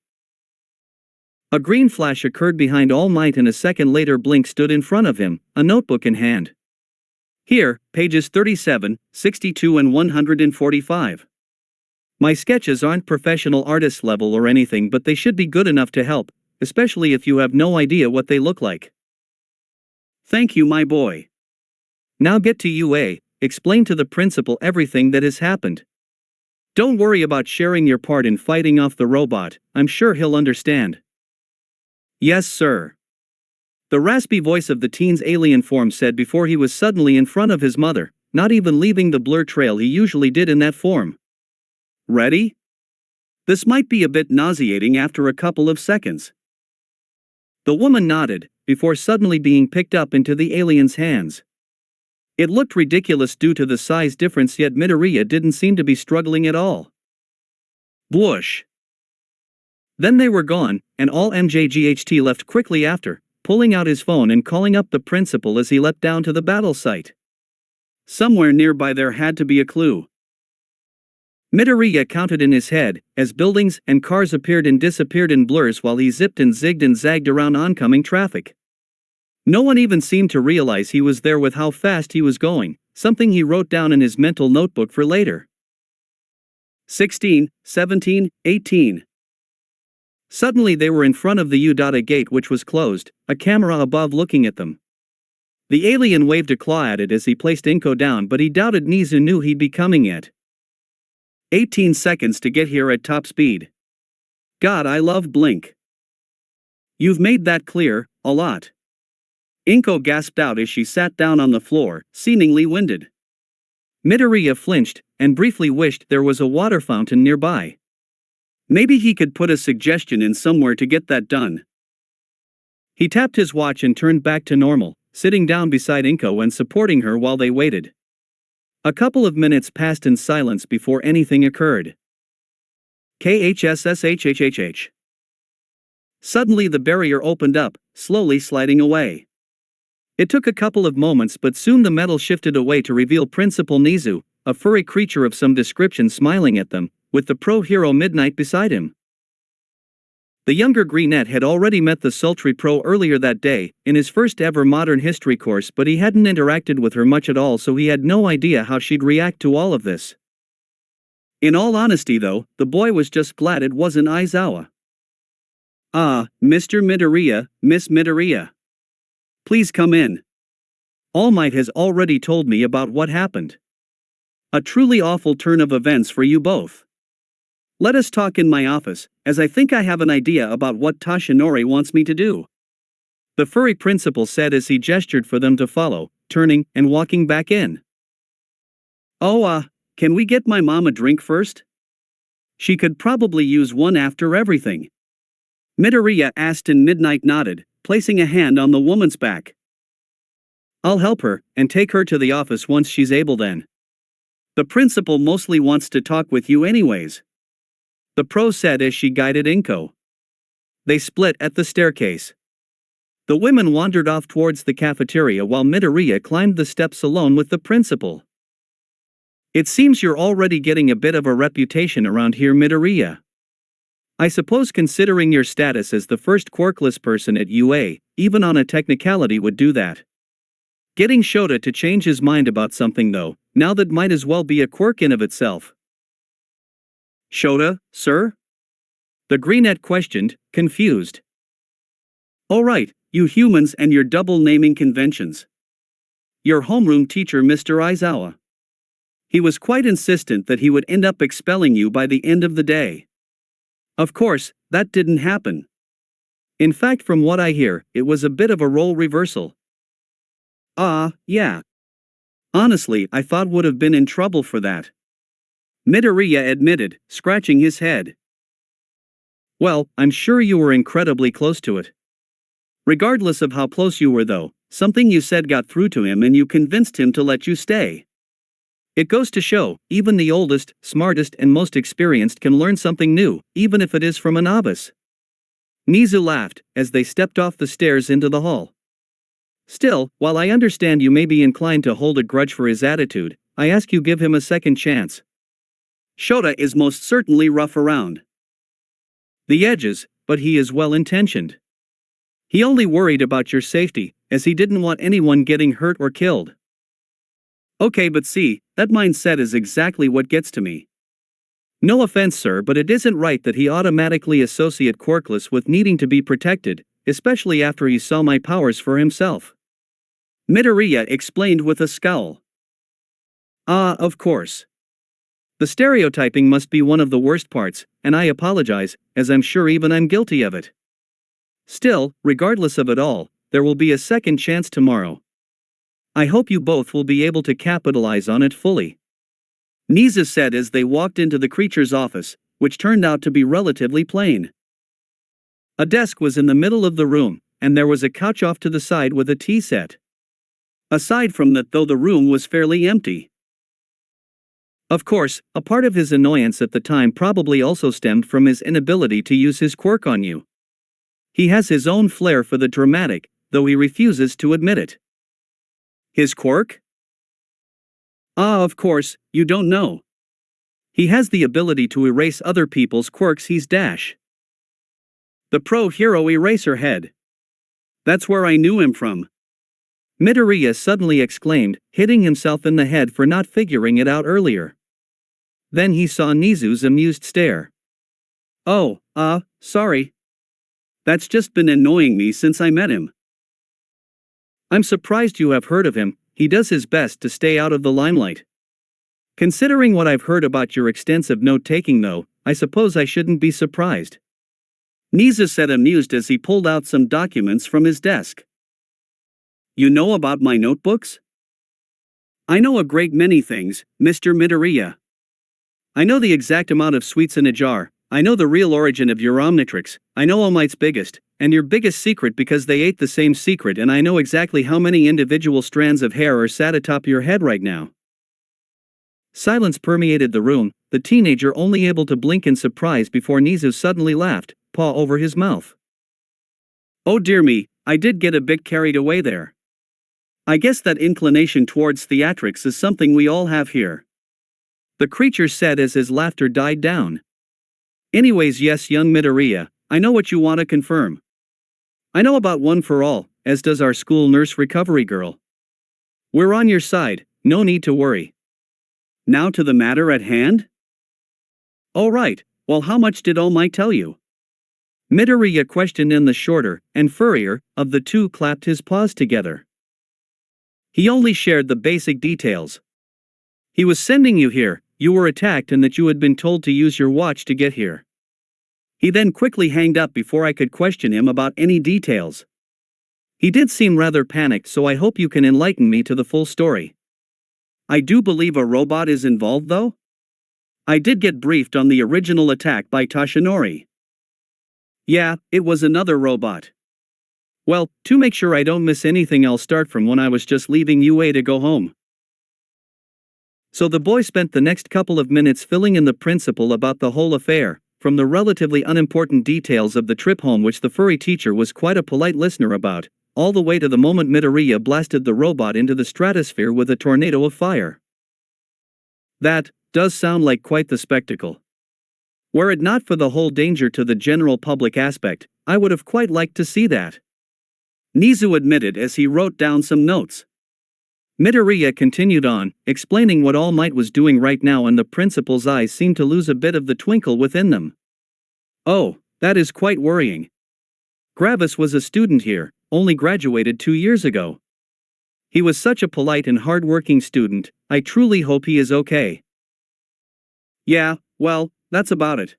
A green flash occurred behind All Might and a second later Blink stood in front of him, a notebook in hand. Here, pages 37, 62 and 145. My sketches aren't professional artist level or anything, but they should be good enough to help, especially if you have no idea what they look like. Thank you, my boy. Now get to UA, explain to the principal everything that has happened. Don't worry about sharing your part in fighting off the robot, I'm sure he'll understand. Yes, sir. The raspy voice of the teen's alien form said before he was suddenly in front of his mother, not even leaving the blur trail he usually did in that form. Ready? This might be a bit nauseating after a couple of seconds. The woman nodded, before suddenly being picked up into the alien's hands. It looked ridiculous due to the size difference, yet Midoriya didn't seem to be struggling at all. Whoosh! Then they were gone, and all MJGHT left quickly after, pulling out his phone and calling up the principal as he leapt down to the battle site. Somewhere nearby there had to be a clue. Midoriya counted in his head, as buildings and cars appeared and disappeared in blurs while he zipped and zigged and zagged around oncoming traffic. No one even seemed to realize he was there with how fast he was going, something he wrote down in his mental notebook for later. 16, 17, 18. Suddenly they were in front of the U-Data gate, which was closed, a camera above looking at them. The alien waved a claw at it as he placed Inko down, but he doubted Nizu knew he'd be coming yet. 18 seconds to get here at top speed. God, I love Blink. You've made that clear, a lot. Inko gasped out as she sat down on the floor, seemingly winded. Midoriya flinched, and briefly wished there was a water fountain nearby. Maybe he could put a suggestion in somewhere to get that done. He tapped his watch and turned back to normal, sitting down beside Inko and supporting her while they waited. A couple of minutes passed in silence before anything occurred. KHSSHHHH. Suddenly the barrier opened up, slowly sliding away. It took a couple of moments, but soon the metal shifted away to reveal Principal Nizu, a furry creature of some description smiling at them, with the pro-hero Midnight beside him. The younger Greenette had already met the sultry pro earlier that day, in his first ever modern history course, but he hadn't interacted with her much at all, so he had no idea how she'd react to all of this. In all honesty though, the boy was just glad it wasn't Aizawa. Ah, Mr. Midoriya, Miss Midoriya. Please come in. All Might has already told me about what happened. A truly awful turn of events for you both. Let us talk in my office, as I think I have an idea about what Toshinori wants me to do. The furry principal said as he gestured for them to follow, turning and walking back in. Oh, can we get my mom a drink first? She could probably use one after everything. Midoriya asked and Midnight nodded, placing a hand on the woman's back. I'll help her, and take her to the office once she's able then. The principal mostly wants to talk with you anyways. The pro said as she guided Inko. They split at the staircase. The women wandered off towards the cafeteria while Midoriya climbed the steps alone with the principal. It seems you're already getting a bit of a reputation around here, Midoriya. I suppose considering your status as the first quirkless person at UA, even on a technicality would do that. Getting Shota to change his mind about something though, now that might as well be a quirk in of itself. Shota, sir? The Greenette questioned, confused. All right, you humans and your double naming conventions. Your homeroom teacher, Mr. Aizawa. He was quite insistent that he would end up expelling you by the end of the day. Of course, that didn't happen. In fact, from what I hear, it was a bit of a role reversal. Yeah. Honestly, I thought would have been in trouble for that. Midoriya admitted, scratching his head. Well, I'm sure you were incredibly close to it. Regardless of how close you were though, something you said got through to him and you convinced him to let you stay. It goes to show, even the oldest, smartest and most experienced can learn something new, even if it is from a novice. Nizu laughed, as they stepped off the stairs into the hall. Still, while I understand you may be inclined to hold a grudge for his attitude, I ask you give him a second chance. Shota is most certainly rough around the edges, but he is well-intentioned. He only worried about your safety, as he didn't want anyone getting hurt or killed. Okay, but see, that mindset is exactly what gets to me. No offense, sir, but it isn't right that he automatically associate quirkless with needing to be protected, especially after he saw my powers for himself. Midoriya explained with a scowl. Of course. The stereotyping must be one of the worst parts, and I apologize, as I'm sure even I'm guilty of it. Still, regardless of it all, there will be a second chance tomorrow. I hope you both will be able to capitalize on it fully. Niza said as they walked into the creature's office, which turned out to be relatively plain. A desk was in the middle of the room, and there was a couch off to the side with a tea set. Aside from that, though, the room was fairly empty. Of course, a part of his annoyance at the time probably also stemmed from his inability to use his quirk on you. He has his own flair for the dramatic, though he refuses to admit it. His quirk? Of course, you don't know. He has the ability to erase other people's quirks. He's Dash, the pro-hero eraser head. That's where I knew him from. Midoriya suddenly exclaimed, hitting himself in the head for not figuring it out earlier. Then he saw Nizu's amused stare. Oh, sorry. That's just been annoying me since I met him. I'm surprised you have heard of him. He does his best to stay out of the limelight. Considering what I've heard about your extensive note-taking though, I suppose I shouldn't be surprised. Nizu said, amused as he pulled out some documents from his desk. You know about my notebooks? I know a great many things, Mr. Midoriya. I know the exact amount of sweets in a jar, I know the real origin of your Omnitrix, I know All Might's biggest, and your biggest secret because they ate the same secret, and I know exactly how many individual strands of hair are sat atop your head right now. Silence permeated the room, the teenager only able to blink in surprise before Nizu suddenly laughed, paw over his mouth. Oh dear me, I did get a bit carried away there. I guess that inclination towards theatrics is something we all have here. The creature said as his laughter died down. Anyways, yes, young Midoriya, I know what you want to confirm. I know about One for All, as does our school nurse recovery girl. We're on your side, no need to worry. Now to the matter at hand? All right, well, how much did All Might tell you? Midoriya questioned, and the shorter and furrier of the two clapped his paws together. He only shared the basic details. He was sending you here, you were attacked, and that you had been told to use your watch to get here. He then quickly hanged up before I could question him about any details. He did seem rather panicked, so I hope you can enlighten me to the full story. I do believe a robot is involved though? I did get briefed on the original attack by Toshinori. Yeah, it was another robot. Well, to make sure I don't miss anything, I'll start from when I was just leaving UA to go home. So the boy spent the next couple of minutes filling in the principal about the whole affair, from the relatively unimportant details of the trip home, which the furry teacher was quite a polite listener about, all the way to the moment Midoriya blasted the robot into the stratosphere with a tornado of fire. That does sound like quite the spectacle. Were it not for the whole danger to the general public aspect, I would have quite liked to see that. Nizu admitted as he wrote down some notes. Midoriya continued on, explaining what All Might was doing right now, and the principal's eyes seemed to lose a bit of the twinkle within them. Oh, that is quite worrying. Gravis was a student here, only graduated 2 years ago. He was such a polite and hard-working student, I truly hope he is okay. Yeah, well, that's about it.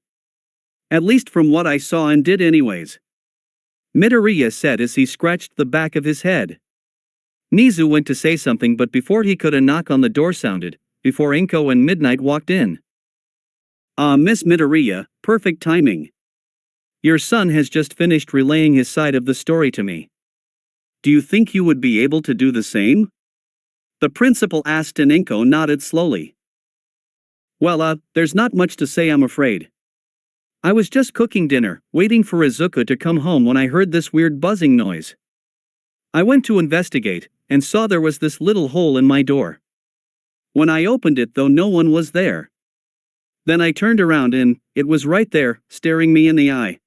At least from what I saw and did anyways. Midoriya said as he scratched the back of his head. Nizu went to say something, but before he could, a knock on the door sounded, before Inko and Midnight walked in. Miss Midoriya, perfect timing. Your son has just finished relaying his side of the story to me. Do you think you would be able to do the same? The principal asked, and Inko nodded slowly. Well, there's not much to say, I'm afraid. I was just cooking dinner, waiting for Izuku to come home, when I heard this weird buzzing noise. I went to investigate, and saw there was this little hole in my door. When I opened it, though, no one was there. Then I turned around and it was right there, staring me in the eye.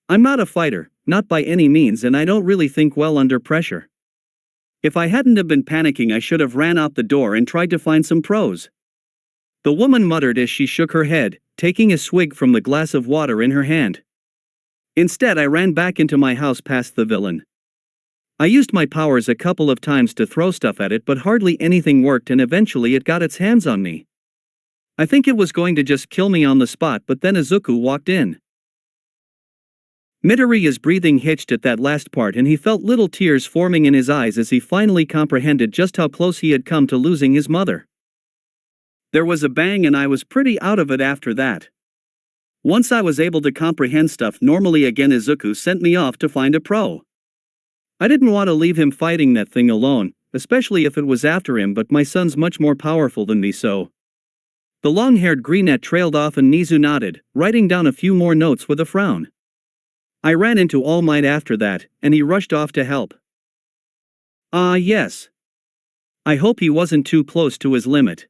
I'm not a fighter, not by any means, and I don't really think well under pressure. If I hadn't have been panicking, I should have ran out the door and tried to find some pros. The woman muttered as she shook her head, taking a swig from the glass of water in her hand. Instead, I ran back into my house past the villain. I used my powers a couple of times to throw stuff at it, but hardly anything worked, and eventually it got its hands on me. I think it was going to just kill me on the spot, but then Izuku walked in. Midoriya's breathing hitched at that last part and he felt little tears forming in his eyes as he finally comprehended just how close he had come to losing his mother. There was a bang and I was pretty out of it after that. Once I was able to comprehend stuff normally again, Izuku sent me off to find a pro. I didn't want to leave him fighting that thing alone, especially if it was after him, but my son's much more powerful than me, so. The long-haired greenette trailed off and Nizu nodded, writing down a few more notes with a frown. I ran into All Might after that, and he rushed off to help. Yes. I hope he wasn't too close to his limit.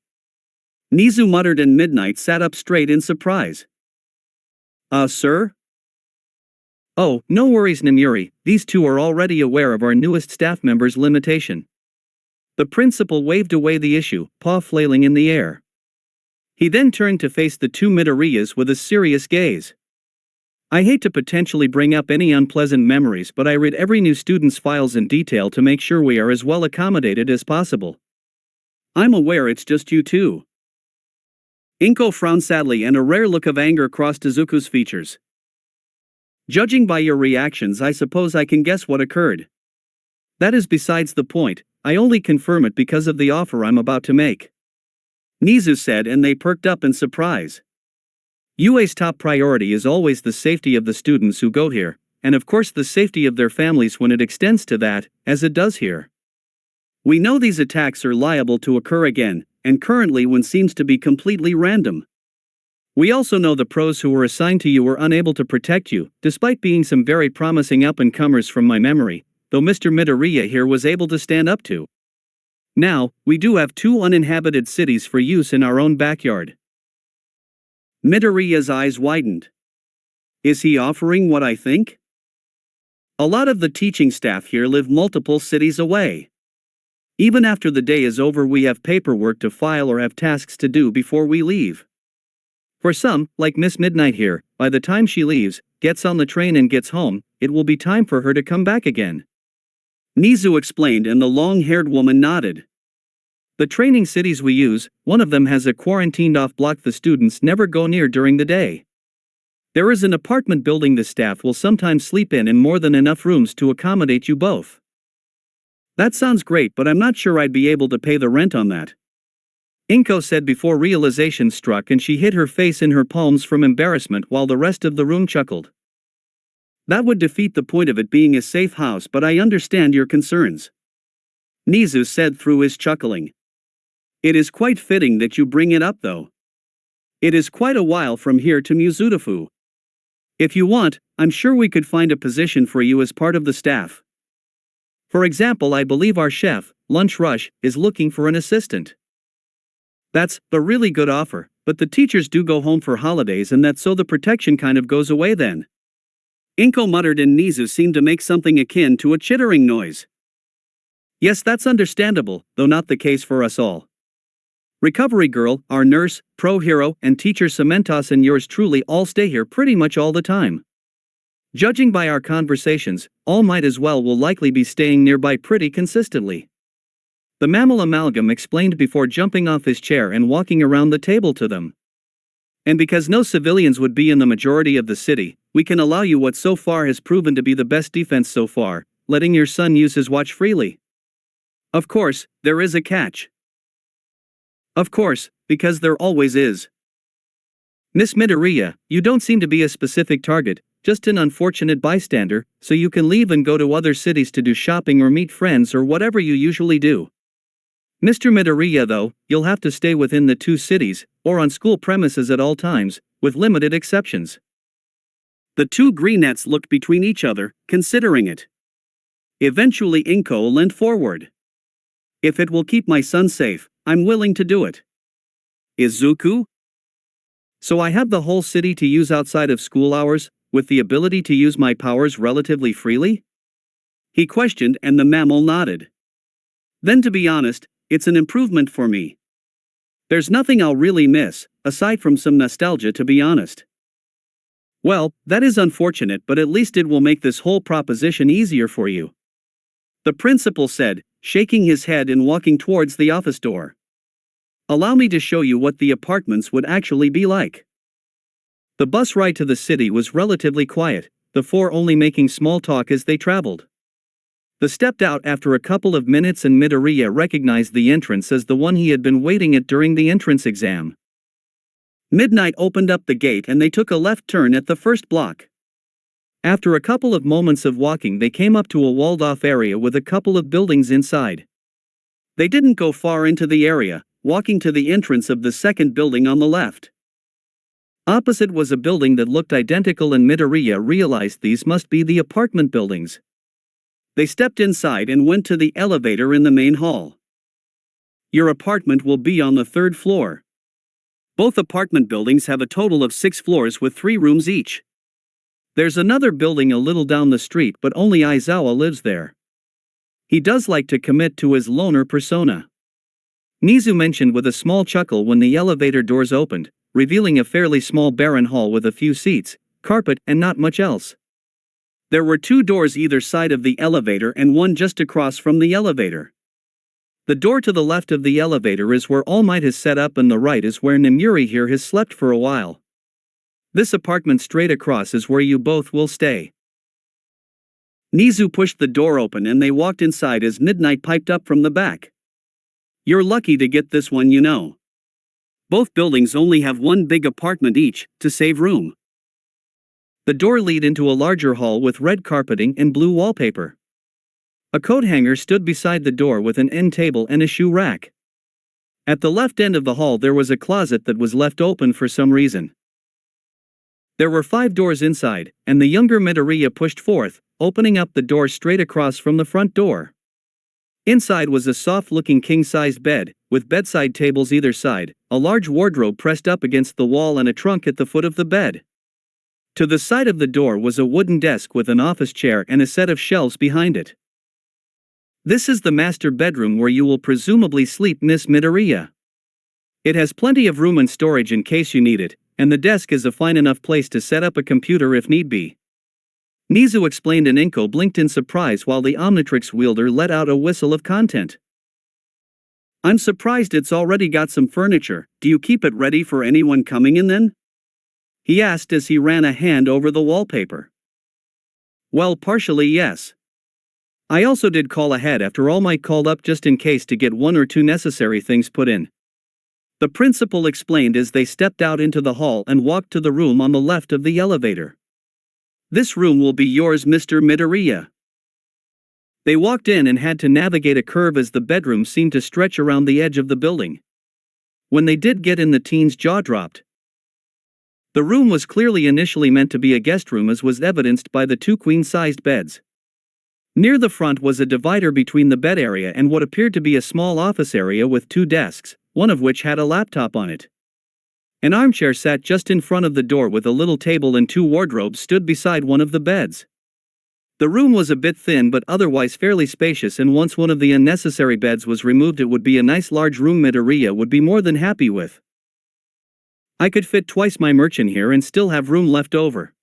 Nizu muttered and Midnight sat up straight in surprise. Sir? Oh, no worries, Namuri, these two are already aware of our newest staff member's limitation. The principal waved away the issue, paw flailing in the air. He then turned to face the two Midoriyas with a serious gaze. I hate to potentially bring up any unpleasant memories, but I read every new student's files in detail to make sure we are as well accommodated as possible. I'm aware it's just you two. Inko frowned sadly and a rare look of anger crossed Izuku's features. Judging by your reactions, I suppose I can guess what occurred. That is besides the point, I only confirm it because of the offer I'm about to make. Nizu said, and they perked up in surprise. UA's top priority is always the safety of the students who go here, and of course the safety of their families when it extends to that, as it does here. We know these attacks are liable to occur again, and currently one seems to be completely random. We also know the pros who were assigned to you were unable to protect you, despite being some very promising up-and-comers from my memory, though Mr. Midoriya here was able to stand up to. Now, we do have 2 uninhabited cities for use in our own backyard. Midoriya's eyes widened. Is he offering what I think? A lot of the teaching staff here live multiple cities away. Even after the day is over, we have paperwork to file or have tasks to do before we leave. For some, like Miss Midnight here, by the time she leaves, gets on the train and gets home, it will be time for her to come back again. Nizu explained and the long-haired woman nodded. The training cities we use, one of them has a quarantined-off block the students never go near during the day. There is an apartment building the staff will sometimes sleep in and more than enough rooms to accommodate you both. That sounds great, but I'm not sure I'd be able to pay the rent on that. Inko said before realization struck and she hid her face in her palms from embarrassment while the rest of the room chuckled. That would defeat the point of it being a safe house, but I understand your concerns. Nizu said through his chuckling. It is quite fitting that you bring it up though. It is quite a while from here to Mizudafu. If you want, I'm sure we could find a position for you as part of the staff. For example, I believe our chef, Lunch Rush, is looking for an assistant. That's a really good offer, but the teachers do go home for holidays and that's so the protection kind of goes away then. Inko muttered and Nizu seemed to make something akin to a chittering noise. Yes, that's understandable, though not the case for us all. Recovery Girl, our nurse, pro hero, and teacher Cementos and yours truly all stay here pretty much all the time. Judging by our conversations, All Might as well will likely be staying nearby pretty consistently. The mammal amalgam explained before jumping off his chair and walking around the table to them. And because no civilians would be in the majority of the city, we can allow you what so far has proven to be the best defense so far, letting your son use his watch freely. Of course, there is a catch. Of course, because there always is. Miss Midoriya, you don't seem to be a specific target, just an unfortunate bystander, so you can leave and go to other cities to do shopping or meet friends or whatever you usually do. Mr. Midoriya though, you'll have to stay within the 2 cities, or on school premises at all times, with limited exceptions. The 2 greenettes looked between each other, considering it. Eventually Inko leaned forward. If it will keep my son safe, I'm willing to do it. Izuku? So I have the whole city to use outside of school hours, with the ability to use my powers relatively freely? He questioned and the mammal nodded. Then to be honest, it's an improvement for me. There's nothing I'll really miss, aside from some nostalgia to be honest. Well, that is unfortunate, but at least it will make this whole proposition easier for you. The principal said, shaking his head and walking towards the office door. Allow me to show you what the apartments would actually be like. The bus ride to the city was relatively quiet, the four only making small talk as they traveled. They stepped out after a couple of minutes and Midoriya recognized the entrance as the one he had been waiting at during the entrance exam. Midnight opened up the gate and they took a left turn at the first block. After a couple of moments of walking they came up to a walled-off area with a couple of buildings inside. They didn't go far into the area, walking to the entrance of the second building on the left. Opposite was a building that looked identical and Midoriya realized these must be the apartment buildings. They stepped inside and went to the elevator in the main hall. Your apartment will be on the third floor. Both apartment buildings have a total of 6 floors with 3 rooms each. There's another building a little down the street but only Aizawa lives there. He does like to commit to his loner persona. Nizu mentioned with a small chuckle when the elevator doors opened, revealing a fairly small barren hall with a few seats, carpet, and not much else. There were 2 doors either side of the elevator and one just across from the elevator. The door to the left of the elevator is where All Might has set up and the right is where Nemuri here has slept for a while. This apartment straight across is where you both will stay. Nizu pushed the door open and they walked inside as Midnight piped up from the back. You're lucky to get this one, you know. Both buildings only have 1 big apartment each, to save room. The door lead into a larger hall with red carpeting and blue wallpaper. A coat hanger stood beside the door with an end table and a shoe rack. At the left end of the hall there was a closet that was left open for some reason. There were 5 doors inside, and the younger Midoriya pushed forth, opening up the door straight across from the front door. Inside was a soft-looking king-sized bed, with bedside tables either side, a large wardrobe pressed up against the wall and a trunk at the foot of the bed. To the side of the door was a wooden desk with an office chair and a set of shelves behind it. This is the master bedroom where you will presumably sleep, Miss Midoriya. It has plenty of room and storage in case you need it, and the desk is a fine enough place to set up a computer if need be. Nizu explained and Inko blinked in surprise while the Omnitrix wielder let out a whistle of content. I'm surprised it's already got some furniture. Do you keep it ready for anyone coming in then? He asked as he ran a hand over the wallpaper. Well, partially yes. I also did call ahead after All Might called up just in case to get 1 or 2 necessary things put in. The principal explained as they stepped out into the hall and walked to the room on the left of the elevator. This room will be yours, Mr. Midoriya. They walked in and had to navigate a curve as the bedroom seemed to stretch around the edge of the building. When they did get in, the teen's jaw dropped. The room was clearly initially meant to be a guest room, as was evidenced by the 2 queen-sized beds. Near the front was a divider between the bed area and what appeared to be a small office area with 2 desks, one of which had a laptop on it. An armchair sat just in front of the door with a little table and 2 wardrobes stood beside one of the beds. The room was a bit thin but otherwise fairly spacious, and once one of the unnecessary beds was removed it would be a nice large room Midoriya would be more than happy with. I could fit twice my merch in here and still have room left over.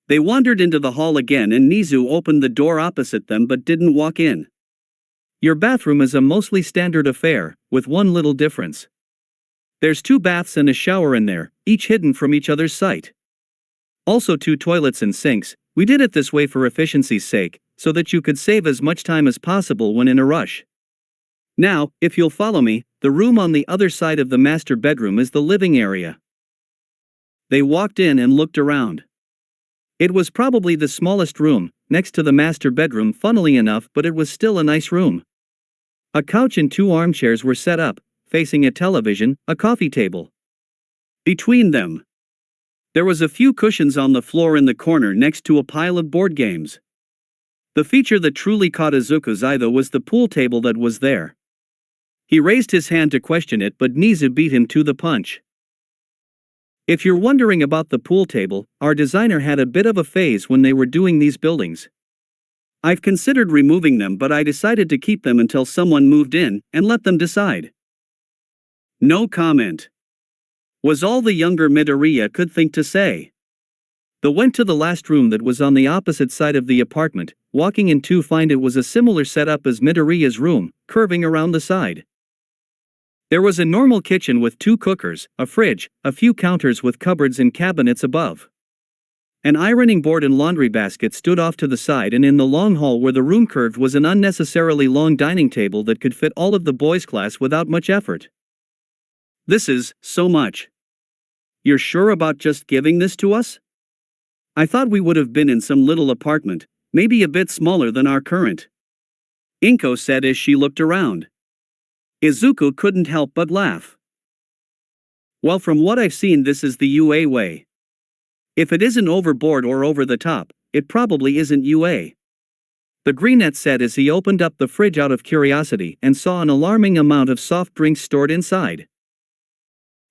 They wandered into the hall again and Nizu opened the door opposite them but didn't walk in. Your bathroom is a mostly standard affair, with one little difference. There's 2 baths and a shower in there, each hidden from each other's sight. Also 2 toilets and sinks. We did it this way for efficiency's sake, so that you could save as much time as possible when in a rush. Now, if you'll follow me, the room on the other side of the master bedroom is the living area. They walked in and looked around. It was probably the smallest room, next to the master bedroom funnily enough, but it was still a nice room. A couch and 2 armchairs were set up, facing a television, a coffee table. Between them, there was a few cushions on the floor in the corner next to a pile of board games. The feature that truly caught Izuku's eye though was the pool table that was there. He raised his hand to question it, but Nizu beat him to the punch. If you're wondering about the pool table, our designer had a bit of a phase when they were doing these buildings. I've considered removing them, but I decided to keep them until someone moved in, and let them decide. No comment was all the younger Midoriya could think to say. They went to the last room that was on the opposite side of the apartment, walking in to find it was a similar setup as Midoriya's room, curving around the side. There was a normal kitchen with 2 cookers, a fridge, a few counters with cupboards and cabinets above. An ironing board and laundry basket stood off to the side, and in the long hall where the room curved was an unnecessarily long dining table that could fit all of the boys' class without much effort. This is so much. You're sure about just giving this to us? I thought we would have been in some little apartment, maybe a bit smaller than our current. Inko said as she looked around. Izuku couldn't help but laugh. Well, from what I've seen, this is the UA way. If it isn't overboard or over the top, it probably isn't UA. The greenette said as he opened up the fridge out of curiosity and saw an alarming amount of soft drinks stored inside.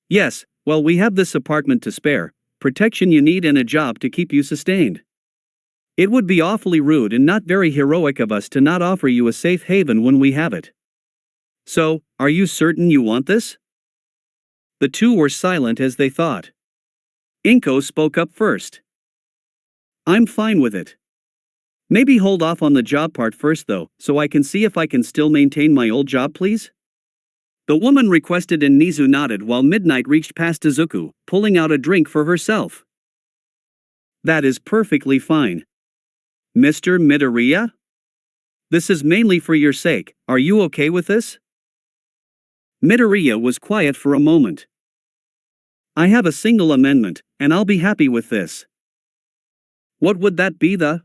Yes, well, we have this apartment to spare, protection you need, and a job to keep you sustained. It would be awfully rude and not very heroic of us to not offer you a safe haven when we have it. So, are you certain you want this? The two were silent as they thought. Inko spoke up first. I'm fine with it. Maybe hold off on the job part first though, so I can see if I can still maintain my old job, please? The woman requested, and Nizu nodded while Midnight reached past Izuku, pulling out a drink for herself. That is perfectly fine. Mr. Midoriya? This is mainly for your sake, are you okay with this? Midoriya was quiet for a moment. I have a single amendment, and I'll be happy with this. What would that be, the?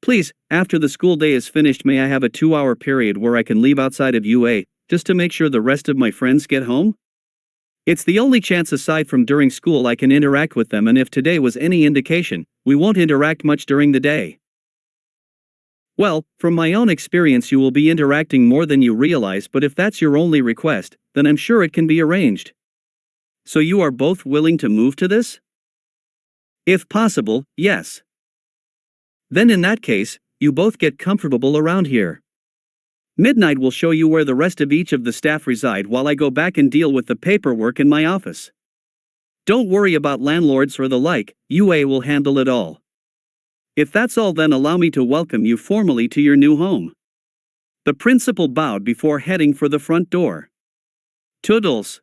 Please, after the school day is finished, may I have a 2-hour period where I can leave outside of UA, just to make sure the rest of my friends get home? It's the only chance aside from during school I can interact with them, and if today was any indication, we won't interact much during the day. Well, from my own experience you will be interacting more than you realize, but if that's your only request, then I'm sure it can be arranged. So you are both willing to move to this? If possible, yes. Then in that case, you both get comfortable around here. Midnight will show you where the rest of each of the staff reside while I go back and deal with the paperwork in my office. Don't worry about landlords or the like, UA will handle it all. If that's all, then allow me to welcome you formally to your new home. The principal bowed before heading for the front door. Toodles.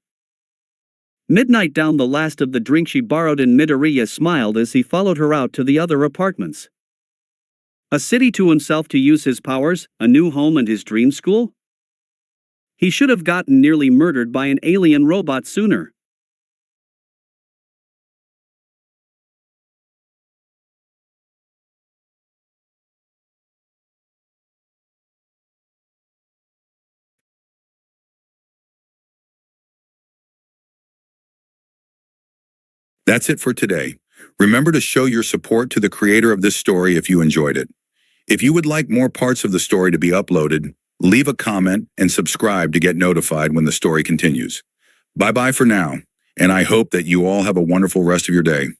Midnight downed the last of the drink she borrowed, and Midoriya smiled as he followed her out to the other apartments. A city to himself to use his powers, a new home, and his dream school? He should have gotten nearly murdered by an alien robot sooner. That's it for today. Remember to show your support to the creator of this story if you enjoyed it. If you would like more parts of the story to be uploaded, leave a comment and subscribe to get notified when the story continues. Bye-bye for now, and I hope that you all have a wonderful rest of your day.